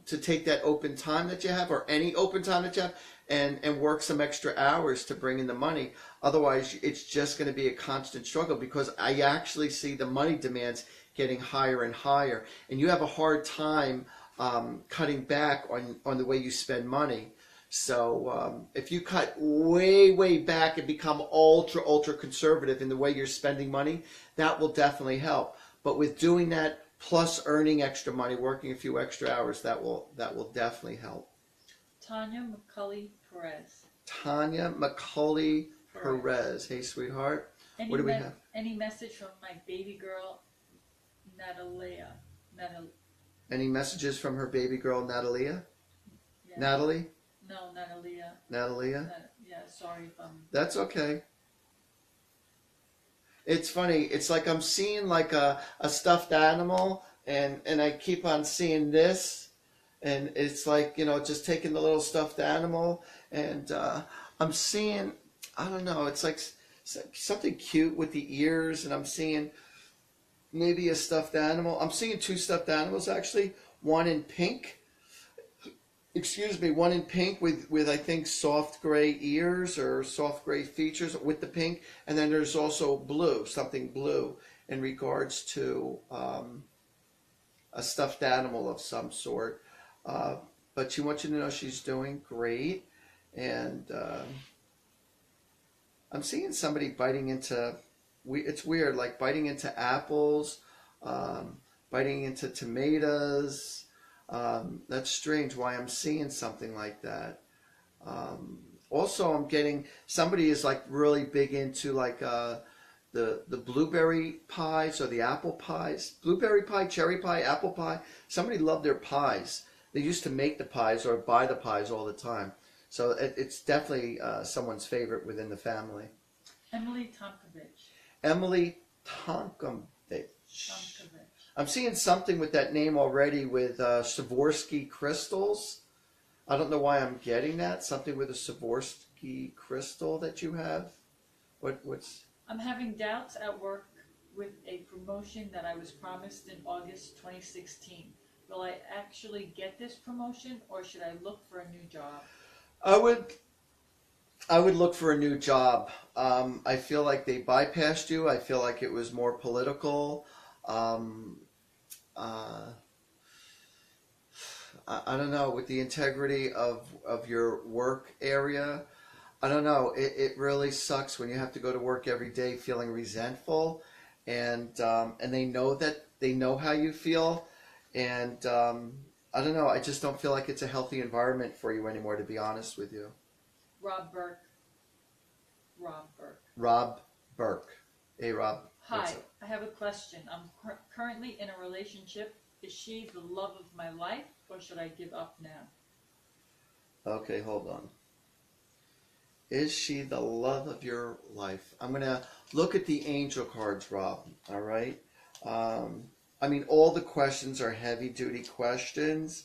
to take that open time that you have, or any open time that you have, and work some extra hours to bring in the money. Otherwise, it's just going to be a constant struggle, because I actually see the money demands getting higher and higher, and you have a hard time cutting back on the way you spend money. So if you cut way back and become ultra conservative in the way you're spending money, that will definitely help. But with doing that, plus earning extra money, working a few extra hours, that will definitely help. Tanya McCulley Perez. Tanya McCulley Perez. Hey, sweetheart. What do we have? Any message from my baby girl, Natalia? Any messages from her baby girl, Natalia? Yeah. Natalie? No, Natalia. Natalia? Yeah, sorry if I'm... That's okay. It's funny. It's like I'm seeing like a stuffed animal, and I keep on seeing this, and it's like, just taking the little stuffed animal, and I'm seeing, I don't know, it's like something cute with the ears, and I'm seeing maybe a stuffed animal. I'm seeing two stuffed animals, actually. One in pink. One in pink with I think soft gray ears or soft gray features with the pink, and then there's also blue, something blue in regards to a stuffed animal of some sort. But she wants you to know she's doing great, and I'm seeing somebody biting into. It's weird, like biting into apples, biting into tomatoes. That's strange why I'm seeing something like that. Also, I'm getting somebody is like really big into like the blueberry pies or the apple pies. Blueberry pie, cherry pie, apple pie. Somebody loved their pies. They used to make the pies or buy the pies all the time. So it's definitely someone's favorite within the family. Emily Tomkovich. Emily Tomkovich. I'm seeing something with that name already with Swarovski crystals. I don't know why I'm getting that. Something with a Swarovski crystal that you have. What's? I'm having doubts at work with a promotion that I was promised in August 2016. Will I actually get this promotion, or should I look for a new job? I would look for a new job. I feel like they bypassed you. I feel like it was more political. I don't know, with the integrity of your work area. I don't know. It really sucks when you have to go to work every day feeling resentful, and they know how you feel, and I don't know. I just don't feel like it's a healthy environment for you anymore, to be honest with you. Rob Burke. Rob Burke. Hey, Rob. Hi, I have a question. I'm currently in a relationship. Is she the love of my life, or should I give up now? Okay, hold on. Is she the love of your life? I'm going to look at the angel cards, Rob. All right? I mean, all the questions are heavy-duty questions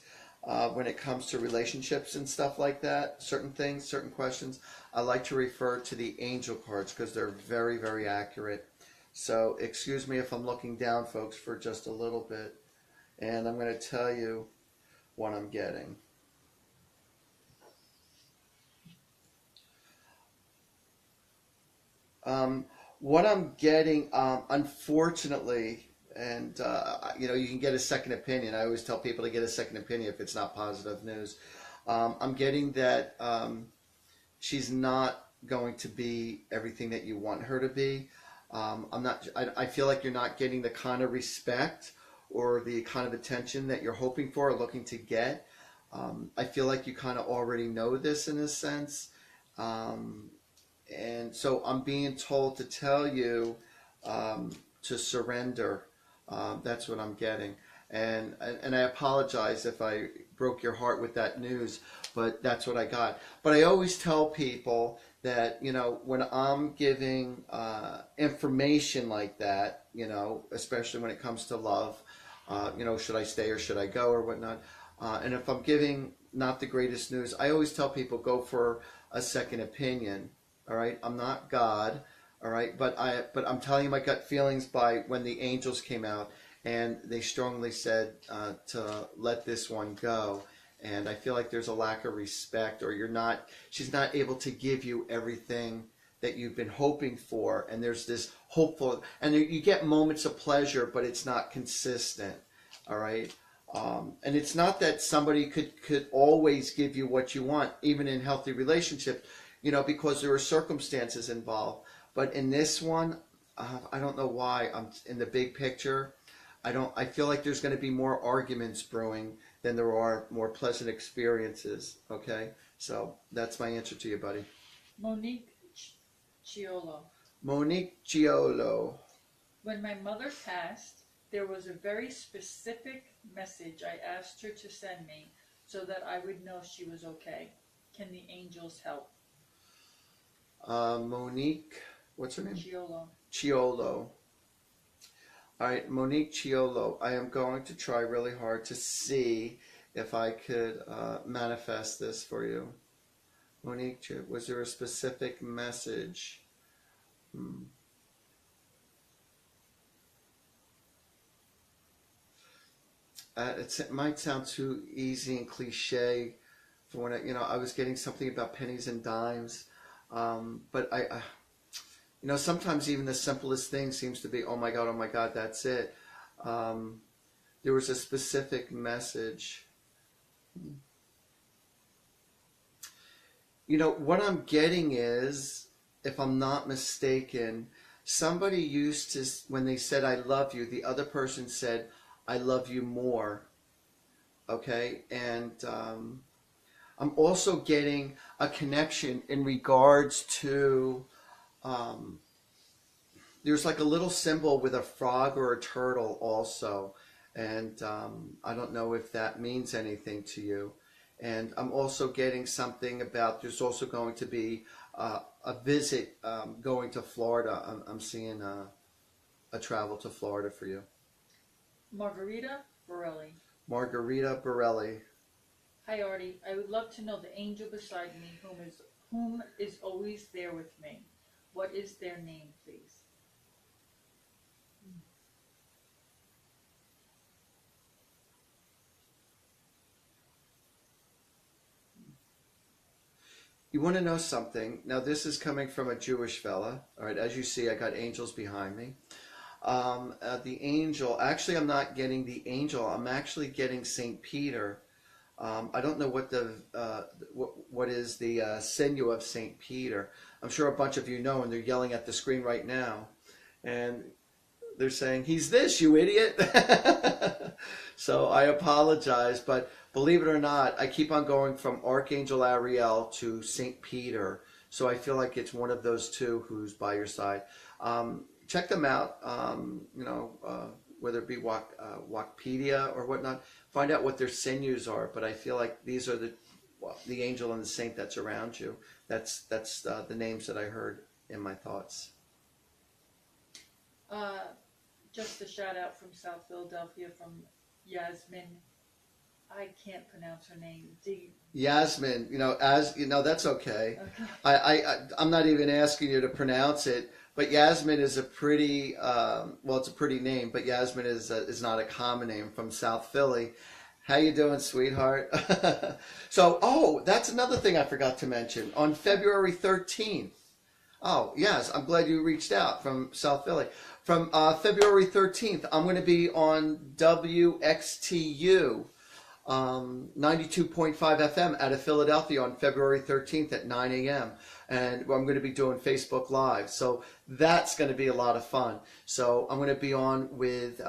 when it comes to relationships and stuff like that. Certain things, certain questions. I like to refer to the angel cards because they're very, very accurate. So excuse me if I'm looking down, folks, for just a little bit. And I'm going to tell you what I'm getting. What I'm getting, unfortunately, and you can get a second opinion. I always tell people to get a second opinion if it's not positive news. I'm getting that she's not going to be everything that you want her to be. I'm not. I feel like you're not getting the kind of respect or the kind of attention that you're hoping for or looking to get. I feel like you kind of already know this in a sense. Um, and so I'm being told to tell you to surrender. That's what I'm getting, and I apologize if I broke your heart with that news, but that's what I got. But I always tell people that when I'm giving information like that, especially when it comes to love, should I stay or should I go or whatnot, and if I'm giving not the greatest news, I always tell people go for a second opinion. All right, I'm not God. All right, but I'm telling you my gut feelings by when the angels came out and they strongly said to let this one go. And I feel like there's a lack of respect, or she's not able to give you everything that you've been hoping for. And there's this hopeful, and you get moments of pleasure, but it's not consistent. All right. And it's not that somebody could always give you what you want, even in healthy relationships, because there are circumstances involved. But in this one, I don't know why. I'm in the big picture. I feel like there's going to be more arguments brewing than there are more pleasant experiences. Okay, so that's my answer to you, buddy. Monique Chiolo. Monique Giolo. When my mother passed, there was a very specific message I asked her to send me so that I would know she was okay. Can the angels help? Monique, what's her name? Chiolo. Chiolo. All right, Monique Chiolo. I am going to try really hard to see if I could manifest this for you. Monique, was there a specific message? It might sound too easy and cliche for when I was getting something about pennies and dimes, but I sometimes even the simplest thing seems to be, oh my God, that's it. There was a specific message. What I'm getting is, if I'm not mistaken, somebody used to, when they said I love you, the other person said I love you more. Okay, and I'm also getting a connection in regards to there's like a little symbol with a frog or a turtle also, and I don't know if that means anything to you. And I'm also getting something about there's also going to be a visit going to Florida. I'm seeing a travel to Florida for you. Margarita Borelli. Margarita Borelli. Hi Artie, I would love to know the angel beside me whom is always there with me. What is their name, please? You want to know something? Now this is coming from a Jewish fella. All right, as you see, I got angels behind me. The angel, actually I'm not getting the angel, I'm actually getting Saint Peter. I don't know what is the sinew of Saint Peter. I'm sure a bunch of you know, and they're yelling at the screen right now, and they're saying, he's this, you idiot. So I apologize, but believe it or not, I keep on going from Archangel Ariel to Saint Peter, so I feel like it's one of those two who's by your side. Check them out, whether it be Wikipedia or whatnot. Find out what their sinews are. But I feel like these are the angel and the saint that's around you. That's the names that I heard in my thoughts. Just a shout out from South Philadelphia from Yasmin. I can't pronounce her name. Yasmin, that's okay. Okay. I'm not even asking you to pronounce it. But Yasmin is a pretty, it's a pretty name, but Yasmin is not a common name, from South Philly. How you doing, sweetheart? So, that's another thing I forgot to mention. On February 13th, yes, I'm glad you reached out from South Philly. From February 13th, I'm going to be on WXTU. 92.5 FM out of Philadelphia on February 13th at 9 a.m. And I'm going to be doing Facebook Live. So that's going to be a lot of fun. So I'm going to be on with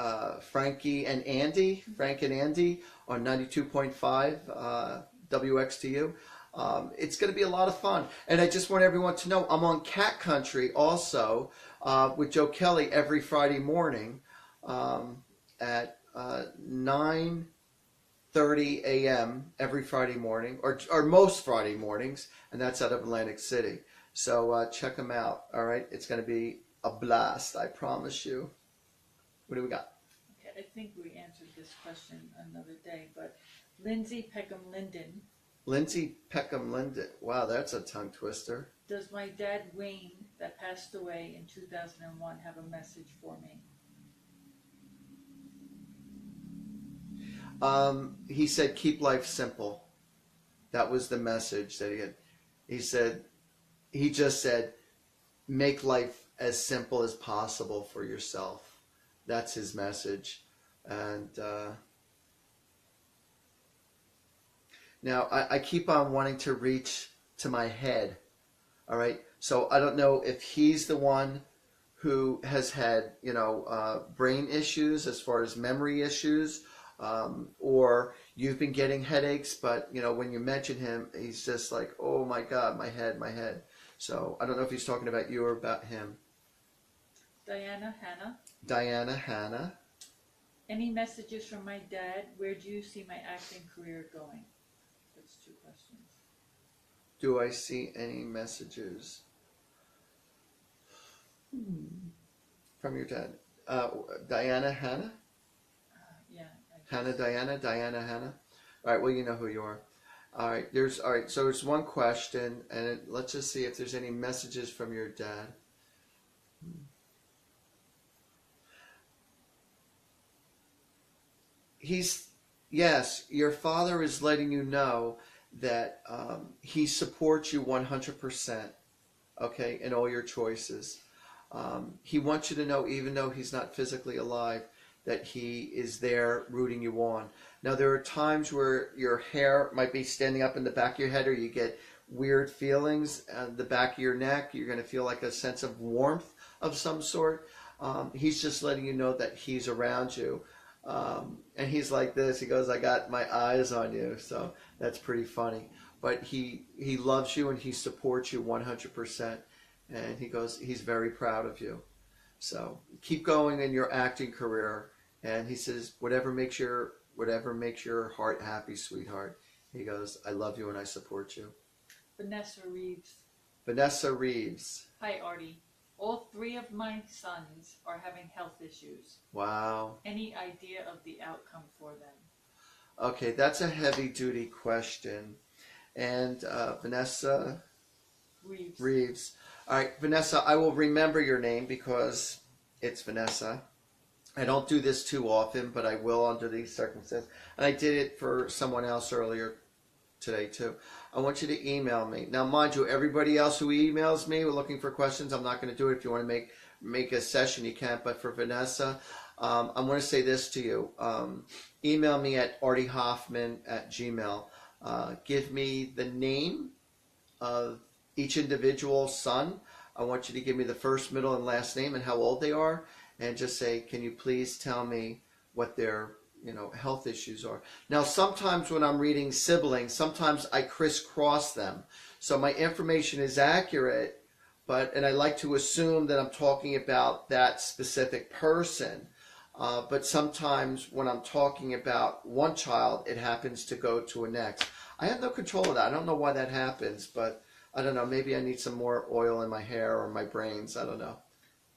Frank and Andy on 92.5 WXTU. It's going to be a lot of fun. And I just want everyone to know I'm on Cat Country also with Joe Kelly every Friday morning at 9:30 a.m. every Friday morning, or most Friday mornings, and that's out of Atlantic City. So check them out. All right, it's going to be a blast. I promise you. What do we got? Okay, I think we answered this question another day, but Lindsay Peckham Linden. Lindsay Peckham Linden. Wow, that's a tongue twister. Does my dad Wayne, that passed away in 2001, have a message for me? He said, keep life simple. That was the message that he had. He just said, make life as simple as possible for yourself. That's his message. And now I keep on wanting to reach to my head. All right. So I don't know if he's the one who has had, brain issues as far as memory issues, or you've been getting headaches, but when you mention him, he's just like, oh my God, my head. So I don't know if he's talking about you or about him. Diana Hanna. Any messages from my dad? Where do you see my acting career going? That's 2 questions. Do I see any messages from your dad? Diana Hanna? Yeah. Diana Hanna. All right, well, you know who you are. All right, so there's one question, and let's just see if there's any messages from your dad. Yes, your father is letting you know that he supports you 100%, okay, in all your choices. He wants you to know, even though he's not physically alive, that he is there rooting you on. Now, there are times where your hair might be standing up in the back of your head, or you get weird feelings at the back of your neck. You're going to feel like a sense of warmth of some sort. He's just letting you know that he's around you. And he's like this. He goes, I got my eyes on you. So that's pretty funny. But he loves you and he supports you 100%. And he goes, he's very proud of you. So keep going in your acting career. And he says, whatever makes your heart happy, sweetheart. He goes, I love you and I support you. Vanessa Reeves. Hi, Artie. All 3 of my sons are having health issues. Wow. Any idea of the outcome for them? Okay, that's a heavy-duty question. And Vanessa Reeves. All right, Vanessa, I will remember your name because it's Vanessa. I don't do this too often, but I will under these circumstances. And I did it for someone else earlier today too. I want you to email me. Now, mind you, everybody else who emails me looking for questions, I'm not going to do it. If you want to make a session, you can. But for Vanessa, I'm going to say this to you. Email me at artiehoffman@gmail. Give me the name of each individual son. I want you to give me the first, middle, and last name and how old they are. And just say, can you please tell me what their health issues are. Now, sometimes when I'm reading siblings, sometimes I crisscross them. So my information is accurate, and I like to assume that I'm talking about that specific person. But sometimes when I'm talking about one child, it happens to go to a next. I have no control of that. I don't know why that happens, but I don't know. Maybe I need some more oil in my hair or my brains. I don't know.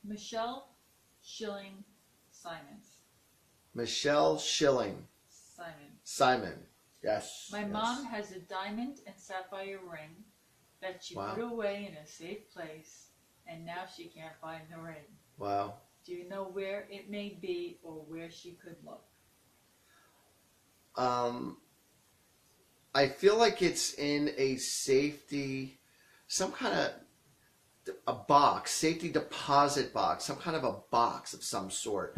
Michelle Schilling Simons. Michelle Schilling. Simon. Yes. My mom has a diamond and sapphire ring that she put away in a safe place, and now she can't find the ring. Wow. Do you know where it may be or where she could look? I feel like it's in a safety, some kind of a box, safety deposit box, some kind of a box of some sort.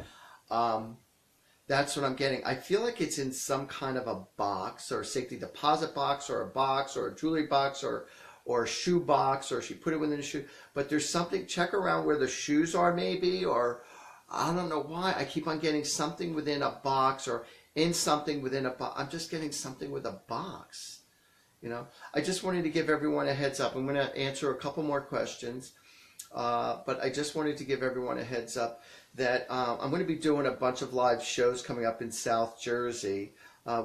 That's what I'm getting. I feel like it's in some kind of a box or a safety deposit box or a jewelry box or a shoe box, or she put it within a shoe. But there's something, check around where the shoes are maybe, or I don't know why. I keep on getting something within a box or in something within a box. I'm just getting something with a box. You know, I just wanted to give everyone a heads up. I'm going to answer a couple more questions, but I just wanted to give everyone a heads up that I'm going to be doing a bunch of live shows coming up in South Jersey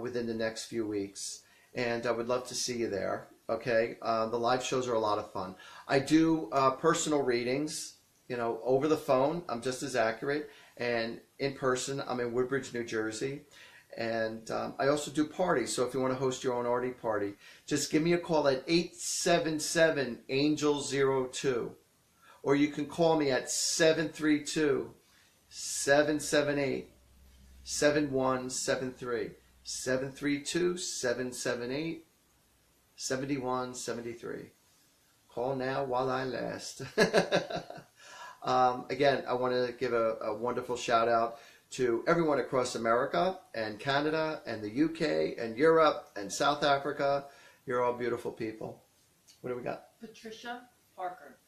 within the next few weeks, and I would love to see you there. Okay, the live shows are a lot of fun. I do personal readings, you know, over the phone. I'm just as accurate, and in person, I'm in Woodbridge, New Jersey. And I also do parties, so if you want to host your own Artie party, just give me a call at 877-ANGEL-02, or you can call me at 732-778-7173, 732-778-7173. Call now while I last. Again, I want to give a wonderful shout out to everyone across America and Canada and the UK and Europe and South Africa. You're all beautiful people. What do we got? Patricia Parker.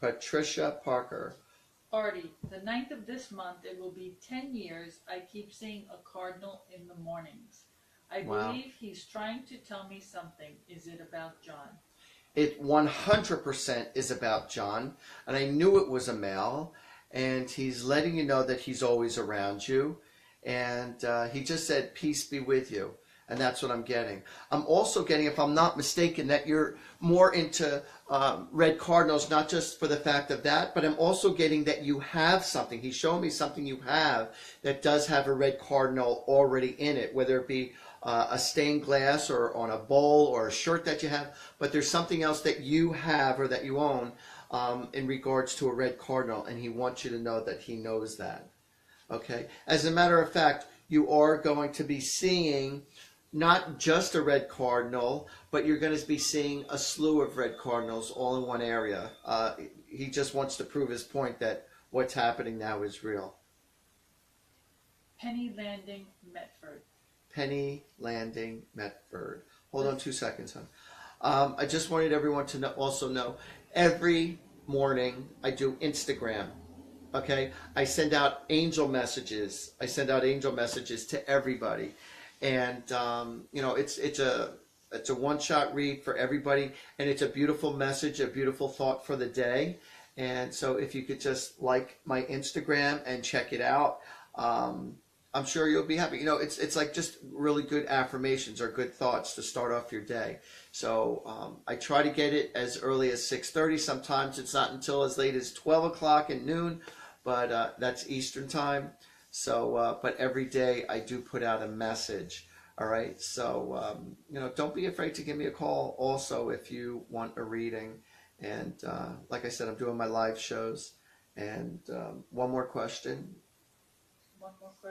Patricia Parker. Artie, the 9th of this month, it will be 10 years I keep seeing a cardinal in the mornings. I believe he's trying to tell me something. Is it about John? It 100% is about John, and I knew it was a male. And he's letting you know that he's always around you. And he just said, peace be with you. And that's what I'm getting. I'm also getting, if I'm not mistaken, that you're more into red cardinals, not just for the fact of that, but I'm also getting that you have something. He's showing me something you have that does have a red cardinal already in it, whether it be a stained glass or on a bowl or a shirt that you have. But there's something else that you have or that you own in regards to a red cardinal, and he wants you to know that he knows that. Okay? As a matter of fact, you are going to be seeing not just a red cardinal, but you're going to be seeing a slew of red cardinals all in one area. He just wants to prove his point that what's happening now is real. Penny Landing, Metford. Penny Landing, Metford. Hold on 2 seconds, hon. I just wanted everyone to also know, every morning I do Instagram. Okay, I send out angel messages. I send out angel messages to everybody, and you know, it's a one-shot read for everybody, and it's a beautiful message, a beautiful thought for the day. And so, if you could just like my Instagram and check it out, I'm sure you'll be happy. You know, it's like just really good affirmations or good thoughts to start off your day. So I try to get it as early as 6:30. Sometimes it's not until as late as 12 o'clock at noon, but that's Eastern time. So, but every day I do put out a message. All right. So, you know, don't be afraid to give me a call also if you want a reading. And like I said, I'm doing my live shows. And one more question.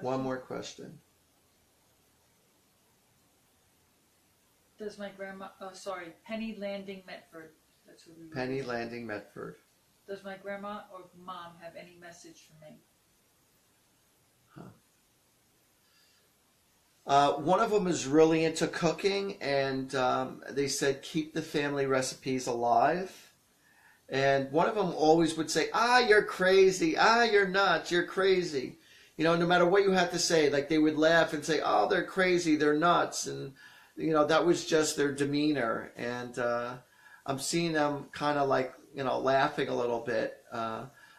One more question. Does my grandma, Penny Landing, Metford. That's what we Penny Landing, Metford. Does my grandma or mom have any message for me? One of them is really into cooking, and they said keep the family recipes alive. And one of them always would say, you're crazy. You're nuts. You're crazy. You know, no matter what you had to say, like they would laugh and say, they're crazy, they're nuts. And, you know, that was just their demeanor. And I'm seeing them kind of like, you know, laughing a little bit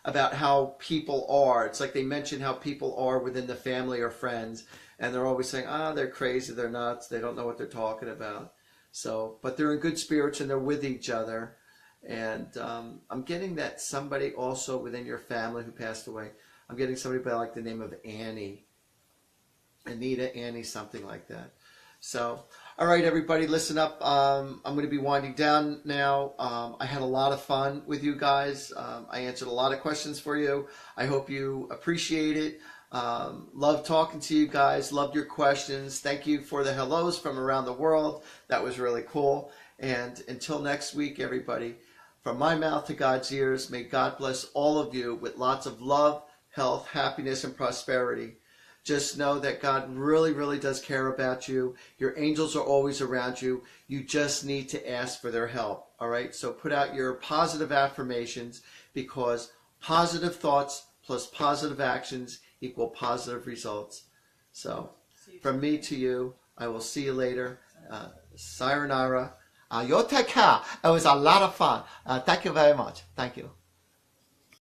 about how people are. It's like they mention how people are within the family or friends. And they're always saying, they're crazy, they're nuts, they don't know what they're talking about. So, but they're in good spirits and they're with each other. And I'm getting that somebody also within your family who passed away, I'm getting somebody by like the name of Annie. Anita, Annie, something like that. So, all right, everybody, listen up. I'm going to be winding down now. I had a lot of fun with you guys. I answered a lot of questions for you. I hope you appreciate it. Love talking to you guys. Loved your questions. Thank you for the hellos from around the world. That was really cool. And until next week, everybody, from my mouth to God's ears, may God bless all of you with lots of love, health, happiness, and prosperity. Just know that God really, really does care about you. Your angels are always around you. You just need to ask for their help. All right? So put out your positive affirmations, because positive thoughts plus positive actions equal positive results. So from me to you, I will see you later. Sayonara. You take care. It was a lot of fun. Thank you very much. Thank you.